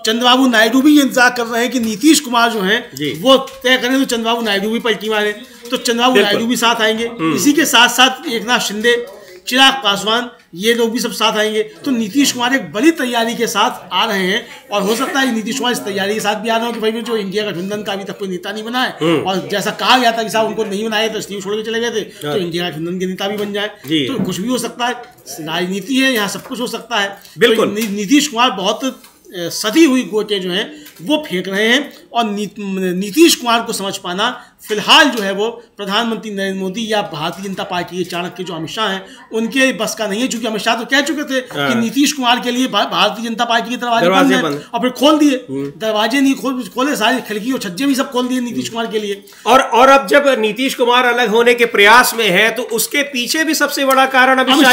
चंद्रबाबू नायडू भी इंतजार कर रहे हैं कि नीतीश कुमार जो हैं वो तय करें तो चंद्रबाबू नायडू भी पलटी मारे, तो चंद्रबाबू नायडू भी साथ आएंगे। इसी के साथ साथ एकनाथ शिंदे, चिराग पासवान, ये लोग भी सब साथ आएंगे। तो नीतीश कुमार एक बड़ी तैयारी के साथ आ रहे हैं और हो सकता है नीतीश कुमार इस तैयारी के साथ भी आ रहे हो कि भाई जो इंडिया गठबंधन का अभी तक कोई नेता नहीं बना है, और जैसा कहा गया था कि साहब उनको नहीं बनाए तो इसलिए छोड़ के चले गए थे, तो इंडिया गठबंधन के नेता भी बन जाए। तो कुछ भी हो सकता है, राजनीति है, यहाँ सब कुछ हो सकता है। बिल्कुल, नीतीश कुमार बहुत सदी हुई गोटे जो हैं वो फेंक रहे हैं और नीतीश कुमार को समझ पाना फिलहाल जो है वो प्रधानमंत्री नरेंद्र मोदी या भारतीय जनता पार्टी के चाणक्य जो अमित शाह हैं उनके बस का नहीं है, क्योंकि अमित शाह तो कह चुके थे कि नीतीश कुमार के लिए भारतीय जनता पार्टी के दरवाजे बंद हैं, और फिर खोल दिए दरवाजे, नहीं खोले, सारी खिड़की और छज्जे भी सब खोल दिए नीतीश कुमार के लिए। और अब जब नीतीश कुमार अलग होने के प्रयास में है तो उसके पीछे भी सबसे बड़ा कारण अमित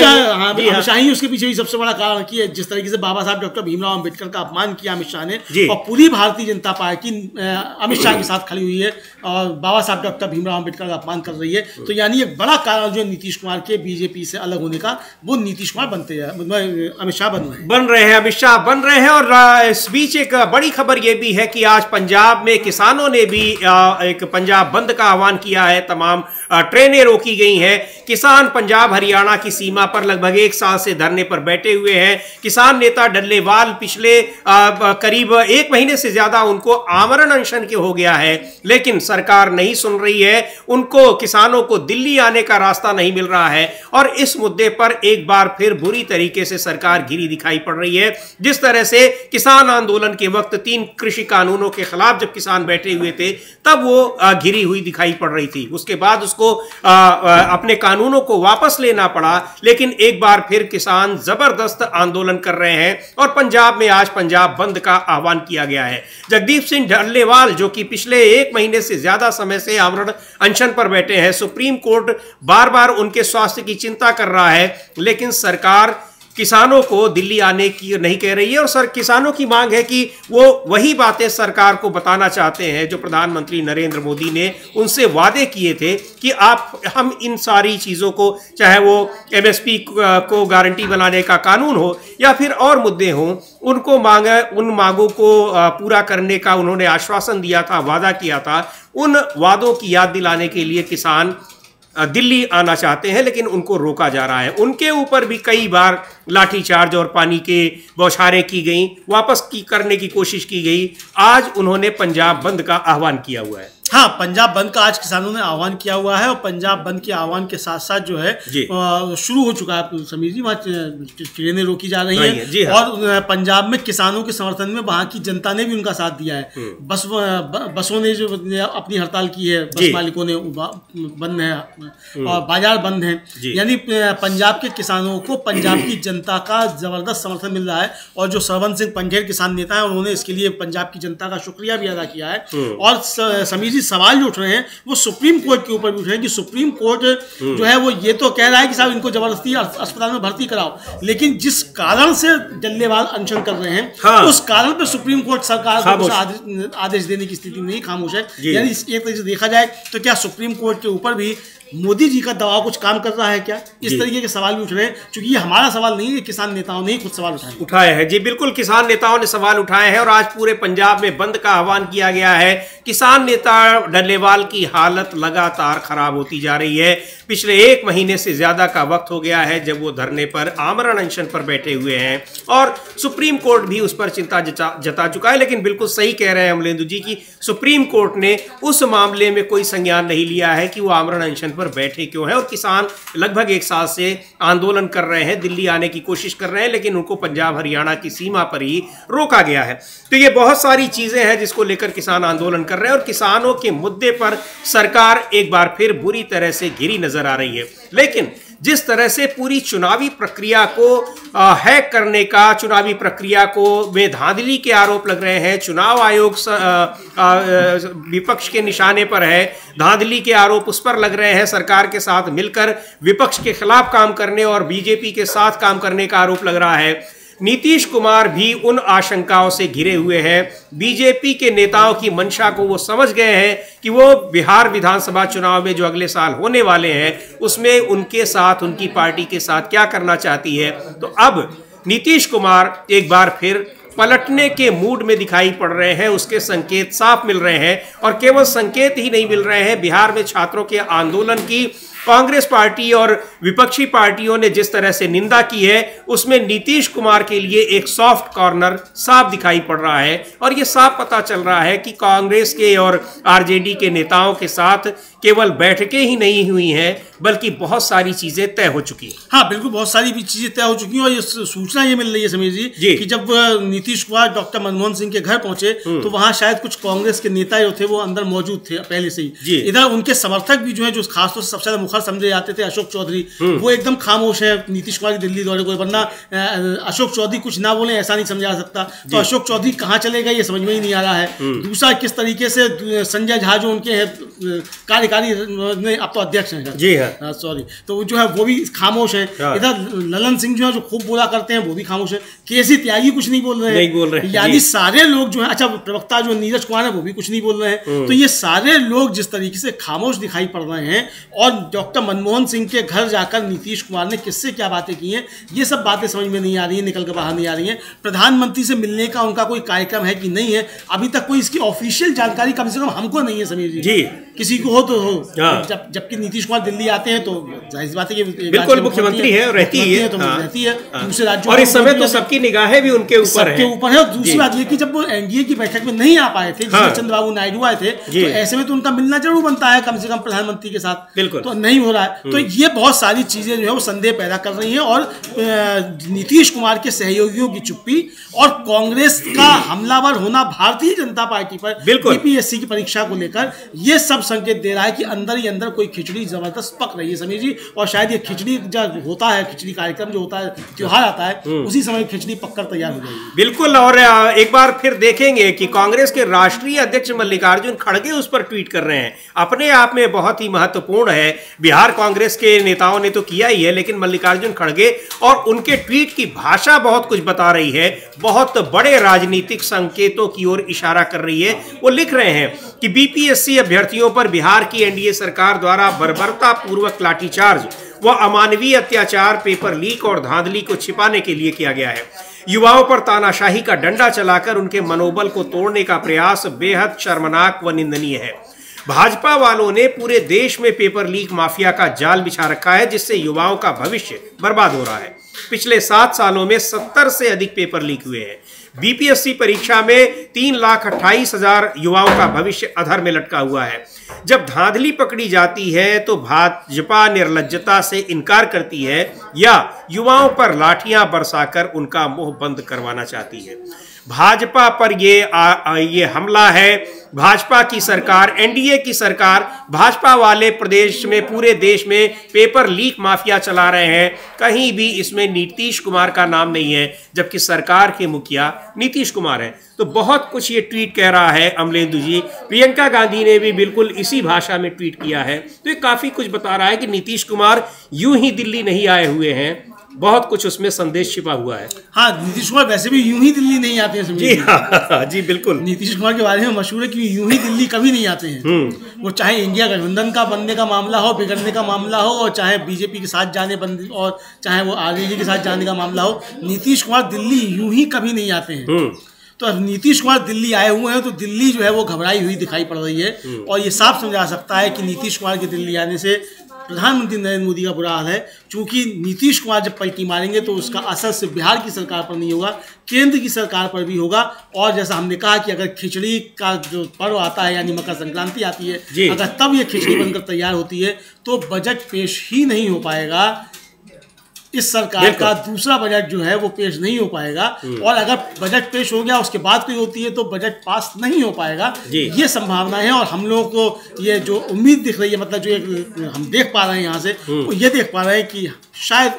शाह ही उसके पीछे भी सबसे बड़ा कारण की है। जिस तरीके से बाबा साहब डॉक्टर भीमराव अम्बेडकर का अपमान किया अमित शाह ने, और पूरी भारतीय जनता पार्टी अमित शाह के साथ खड़ी हुई है और बाबा साहब डॉक्टर भीमराव अम्बेडकर का अपमान कर रही है, तो यानी एक बड़ा कारण जो नीतीश कुमार के बीजेपी से अलग होने का, वो नीतीश कुमार बनते हैं, अमित शाह बन रहे हैं, अमित शाह बन रहे हैं। और इस बीच एक बड़ी खबर यह भी है कि आज पंजाब में किसानों ने भी एक पंजाब बंद का आह्वान किया है। तमाम ट्रेनें रोकी गई हैं। किसान पंजाब हरियाणा की सीमा पर लगभग 1 साल से धरने पर बैठे हुए हैं। किसान नेता डल्लेवाल पिछले करीब 1 महीने से ज्यादा उनको आमरण अनशन के हो गया है, लेकिन सरकार नहीं सुन रही है। उनको, किसानों को दिल्ली आने का रास्ता नहीं मिल रहा है और इस मुद्दे पर एक बार फिर बुरी तरीके से सरकार घिरी दिखाई पड़ रही है। जिस तरह से किसान आंदोलन के वक्त 3 कृषि कानूनों के खिलाफ जब किसान बैठे हुए थे तब वो घिरी हुई दिखाई पड़ रही थी। उसके बाद उसको अपने कानूनों को वापस लेना पड़ा, लेकिन एक बार फिर किसान जबरदस्त आंदोलन कर रहे हैं और पंजाब में आज पंजाब बंद का आह्वान किया गया है। जगदीप सिंह डल्लेवाल जो कि पिछले 1 महीने से ज्यादा समय से आमरण अनशन पर बैठे हैं, सुप्रीम कोर्ट बार बार उनके स्वास्थ्य की चिंता कर रहा है, लेकिन सरकार किसानों को दिल्ली आने की नहीं कह रही है। और किसानों की मांग है कि वो वही बातें सरकार को बताना चाहते हैं जो प्रधानमंत्री नरेंद्र मोदी ने उनसे वादे किए थे कि हम इन सारी चीज़ों को, चाहे वो MSP को गारंटी बनाने का कानून हो या फिर और मुद्दे हों, उन मांगों को पूरा करने का उन्होंने आश्वासन दिया था, वादा किया था। उन वादों की याद दिलाने के लिए किसान दिल्ली आना चाहते हैं, लेकिन उनको रोका जा रहा है। उनके ऊपर भी कई बार लाठीचार्ज और पानी के बौछारें की गई, वापस करने की कोशिश की गई। आज उन्होंने पंजाब बंद का आह्वान किया हुआ है। हाँ, पंजाब बंद का आज किसानों ने आह्वान किया हुआ है और पंजाब बंद के आह्वान के साथ साथ जो है शुरू हो चुका है। समीर जी, वहाँ ट्रेनें रोकी जा रही हैं और पंजाब में किसानों के समर्थन में वहाँ की जनता ने भी उनका साथ दिया है। बसों ने जो अपनी हड़ताल की है, बस मालिकों ने बंद है और बाजार बंद है। यानी पंजाब के किसानों को पंजाब की जनता का जबरदस्त समर्थन मिल रहा है और जो सरवंत सिंह पंढेर किसान नेता है उन्होंने इसके लिए पंजाब की जनता का शुक्रिया भी अदा किया है। और समीर जी, सवाल जो उठ रहे हैं वो सुप्रीम कोर्ट के ऊपर भी उठ रहे हैं कि सुप्रीम कोर्ट जो है वो ये तो कह रहा है कि साहब इनको जबरदस्ती अस्पताल में भर्ती कराओ, लेकिन जिस कारण से डल्लेवाल अनशन कर रहे हैं उस कारण पे सुप्रीम कोर्ट सरकार को आदेश देने की स्थिति में नहीं, खामोश है। यानी एक तरीके से देखा जाए तो क्या सुप्रीम कोर्ट के ऊपर भी मोदी जी का दबाव कुछ काम कर रहा है क्या? इस तरीके के सवाल भी उठ रहे हैं, क्योंकि ये हमारा सवाल नहीं है, किसान नेताओं ने ही खुद सवाल उठाए हैं। जी बिल्कुल, किसान नेताओं ने सवाल उठाए हैं और आज पूरे पंजाब में बंद का आह्वान किया गया है। किसान नेता डल्लेवाल की हालत लगातार खराब होती जा रही है। पिछले 1 महीने से ज्यादा का वक्त हो गया है जब वो धरने पर, आमरण अनशन पर बैठे हुए हैं और सुप्रीम कोर्ट भी उस पर चिंता जता चुका है। लेकिन बिल्कुल सही कह रहे हैं अमलेंदु जी की सुप्रीम कोर्ट ने उस मामले में कोई संज्ञान नहीं लिया है कि वो आमरण अनशन पर बैठे क्यों हैं। और किसान लगभग 1 साल से आंदोलन कर रहे हैं, दिल्ली आने की कोशिश कर रहे हैं, लेकिन उनको पंजाब हरियाणा की सीमा पर ही रोका गया है। तो ये बहुत सारी चीजें हैं जिसको लेकर किसान आंदोलन कर रहे हैं और किसानों के मुद्दे पर सरकार एक बार फिर बुरी तरह से घिरी नजर आ रही है। लेकिन जिस तरह से पूरी चुनावी प्रक्रिया को हैक करने का, चुनावी प्रक्रिया को में धांधली के आरोप लग रहे हैं, चुनाव आयोग विपक्ष के निशाने पर है, धांधली के आरोप उस पर लग रहे हैं, सरकार के साथ मिलकर विपक्ष के खिलाफ काम करने और बीजेपी के साथ काम करने का आरोप लग रहा है। नीतीश कुमार भी उन आशंकाओं से घिरे हुए हैं। बीजेपी के नेताओं की मंशा को वो समझ गए हैं कि वो बिहार विधानसभा चुनाव में जो अगले साल होने वाले हैं उसमें उनके साथ, उनकी पार्टी के साथ क्या करना चाहती है। तो अब नीतीश कुमार एक बार फिर पलटने के मूड में दिखाई पड़ रहे हैं, उसके संकेत साफ मिल रहे हैं और केवल संकेत ही नहीं मिल रहे हैं। बिहार में छात्रों के आंदोलन की कांग्रेस पार्टी और विपक्षी पार्टियों ने जिस तरह से निंदा की है उसमें नीतीश कुमार के लिए एक सॉफ्ट कॉर्नर साफ दिखाई पड़ रहा है और ये साफ पता चल रहा है कि कांग्रेस के और आरजेडी के नेताओं के साथ केवल बैठकें ही नहीं हुई हैं बल्कि बहुत सारी चीजें तय हो चुकी हैं। हाँ बिल्कुल, बहुत सारी भी चीजें तय हो चुकी हैं और ये सूचना ये मिल रही है समीर जी कि जब नीतीश कुमार डॉक्टर मनमोहन सिंह के घर पहुंचे तो वहां शायद कुछ कांग्रेस के नेता जो थे वो अंदर मौजूद थे पहले से ही। इधर उनके समर्थक भी जो है, जो खासतौर से सबसे ज्यादा मुखर समझे जाते थे, अशोक चौधरी, वो एकदम खामोश है नीतीश कुमार के दिल्ली दौरे को, वरना अशोक चौधरी कुछ ना बोले ऐसा नहीं समझा जा सकता। तो अशोक चौधरी कहाँ चले गए ये समझ में ही नहीं आ रहा है। दूसरा, किस तरीके से संजय झा जो उनके कार्यकारी अब तो अध्यक्ष हैं, जी हाँ सॉरी, तो जो है वो भी खामोश है। इधर ललन सिंह जो है, जो खूब बोला करते हैं, वो भी खामोश है। केसी त्यागी कुछ नहीं बोल रहे हैं, यानी सारे लोग जो है, अच्छा प्रवक्ता जो नीरज कुमार है वो भी कुछ नहीं बोल रहे हैं। तो ये सारे लोग जिस तरीके से खामोश दिखाई पड़ रहे हैं और डॉक्टर मनमोहन सिंह के घर जाकर नीतीश कुमार ने किससे क्या बातें की हैं, ये सब बातें समझ में नहीं आ रही है, निकल कर बाहर नहीं आ रही हैं। प्रधानमंत्री से मिलने का उनका कोई कार्यक्रम है कि नहीं है, अभी तक कोई इसकी ऑफिशियल जानकारी कम से कम हमको नहीं है समीर जी। किसी को हो तो हो, जबकि नीतीश कुमार दिल्ली आते हैं तो जाहिर सी बात है कि बिल्कुल मुख्यमंत्री है, रहती है तो रहती है दूसरे राज्यों, और इस समय तो सबकी निगाहें भी उनके ऊपर है। और दूसरी बात ये कि जब वो एनडीए की बैठक में नहीं आ पाए थे, जिसमें चंद्रबाबू नायडू आए थे, तो ऐसे में तो उनका मिलना जरूर बनता है कम से कम प्रधानमंत्री के साथ, बिल्कुल तो नहीं हो रहा है। तो ये बहुत सारी चीजें जो है वो संदेह पैदा कर रही हैं और नीतीश कुमार के सहयोगियों की चुप्पी और कांग्रेस का हमलावर होना भारतीय जनता पार्टी पर बीपीएससी की परीक्षा को लेकर, ये सब संकेत दे रहा है कि अंदर ही अंदर कोई खिचड़ी जबरदस्त पक रही है समीर जी। और शायद ये खिचड़ी जब होता है, खिचड़ी कार्यक्रम जो होता है, त्योहार आता है, उसी समय खिचड़ी पककर तैयार हो जाएगी। बिल्कुल, और एक बार फिर देखेंगे कि कांग्रेस के राष्ट्रीय अध्यक्ष मल्लिकार्जुन खड़गे उस पर ट्वीट कर रहे हैं, अपने आप में बहुत ही महत्वपूर्ण है। बिहार कांग्रेस के नेताओं ने तो किया ही है, लेकिन मल्लिकार्जुन खड़गे और उनके ट्वीट की भाषा बहुत कुछ बता रही है, बहुत बड़े राजनीतिक संकेतों की ओर इशारा कर रही है। वो लिख रहे हैं कि बीपीएससी अभ्यर्थियों पर बिहार की एनडीए सरकार द्वारा बर्बरता पूर्वक लाठीचार्ज व अमानवीय अत्याचार, पेपर लीक और धांधली को छिपाने के लिए किया गया है। युवाओं पर तानाशाही का डंडा चलाकर उनके मनोबल को तोड़ने का प्रयास बेहद शर्मनाक व निंदनीय है। भाजपा वालों ने पूरे देश में पेपर लीक माफिया का जाल बिछा रखा है, जिससे युवाओं का भविष्य बर्बाद हो रहा है। पिछले 7 सालों में 70 से अधिक पेपर लीक हुए हैं। बीपीएससी परीक्षा में 3,28,000 युवाओं का भविष्य अधर में लटका हुआ है। जब धांधली पकड़ी जाती है तो भाजपा निर्लज्जता से इनकार करती है या युवाओं पर लाठियां बरसाकर उनका मुंह बंद करवाना चाहती है। भाजपा पर ये हमला है। भाजपा की सरकार, एनडीए की सरकार, भाजपा वाले प्रदेश में, पूरे देश में पेपर लीक माफिया चला रहे हैं। कहीं भी इसमें नीतीश कुमार का नाम नहीं है, जबकि सरकार के मुखिया नीतीश कुमार हैं। तो बहुत कुछ ये ट्वीट कह रहा है अमलेंदु जी। प्रियंका गांधी ने भी बिल्कुल इसी भाषा में ट्वीट किया है। तो ये काफी कुछ बता रहा है कि नीतीश कुमार यूं ही दिल्ली नहीं आए हुए हैं, बहुत कुछ उसमें संदेश छिपा हुआ है। हाँ, नीतीश कुमार वैसे भी यूं ही दिल्ली नहीं आते हैं जी। हाँ जी बिल्कुल, नीतीश कुमार के बारे में मशहूर है कि यूं ही दिल्ली कभी नहीं आते हैं। वो चाहे इंडिया गठबंधन का बनने का मामला हो, बिगड़ने का मामला हो, और चाहे बीजेपी के साथ जाने और चाहे वो आरजेडी के साथ जाने का मामला हो, नीतीश कुमार दिल्ली यूं ही कभी नहीं आते हैं। तो अब नीतीश कुमार दिल्ली आए हुए हैं तो दिल्ली जो है वो घबराई हुई दिखाई पड़ रही है। और ये साफ समझा सकता है कि नीतीश कुमार के दिल्ली आने से प्रधानमंत्री नरेंद्र मोदी का बुरा हाल है, क्योंकि नीतीश कुमार जब पलटी मारेंगे तो उसका असर सिर्फ बिहार की सरकार पर नहीं होगा, केंद्र की सरकार पर भी होगा। और जैसा हमने कहा कि अगर खिचड़ी का जो पर्व आता है, यानी मकर संक्रांति आती है, अगर तब ये खिचड़ी बनकर तैयार होती है तो बजट पेश ही नहीं हो पाएगा। इस सरकार का दूसरा बजट जो है वो पेश नहीं हो पाएगा। और अगर बजट पेश हो गया उसके बाद कोई होती है तो बजट पास नहीं हो पाएगा। ये संभावना है। और हम लोगों को ये जो उम्मीद दिख रही है, मतलब जो हम देख पा रहे हैं यहाँ से, वो ये देख पा रहे हैं कि शायद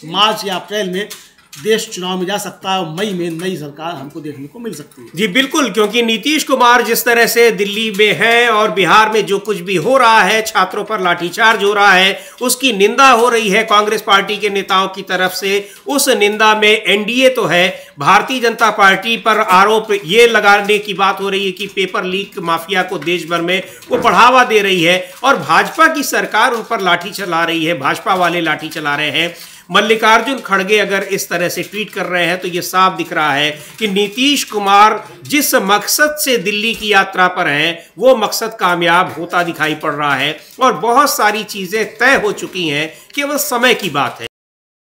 मार्च या अप्रैल में देश चुनाव में जा सकता है और मई में नई सरकार हमको देखने को मिल सकती है। जी बिल्कुल, क्योंकि नीतीश कुमार जिस तरह से दिल्ली में है और बिहार में जो कुछ भी हो रहा है, छात्रों पर लाठीचार्ज हो रहा है, उसकी निंदा हो रही है कांग्रेस पार्टी के नेताओं की तरफ से। उस निंदा में एनडीए तो है, भारतीय जनता पार्टी पर आरोप ये लगाने की बात हो रही है कि पेपर लीक माफिया को देश भर में वो बढ़ावा दे रही है, और भाजपा की सरकार उन पर लाठी चला रही है, भाजपा वाले लाठी चला रहे हैं। मल्लिकार्जुन खड़गे अगर इस तरह से ट्वीट कर रहे हैं तो ये साफ दिख रहा है कि नीतीश कुमार जिस मकसद से दिल्ली की यात्रा पर हैं वो मकसद कामयाब होता दिखाई पड़ रहा है और बहुत सारी चीजें तय हो चुकी हैं, केवल समय की बात है।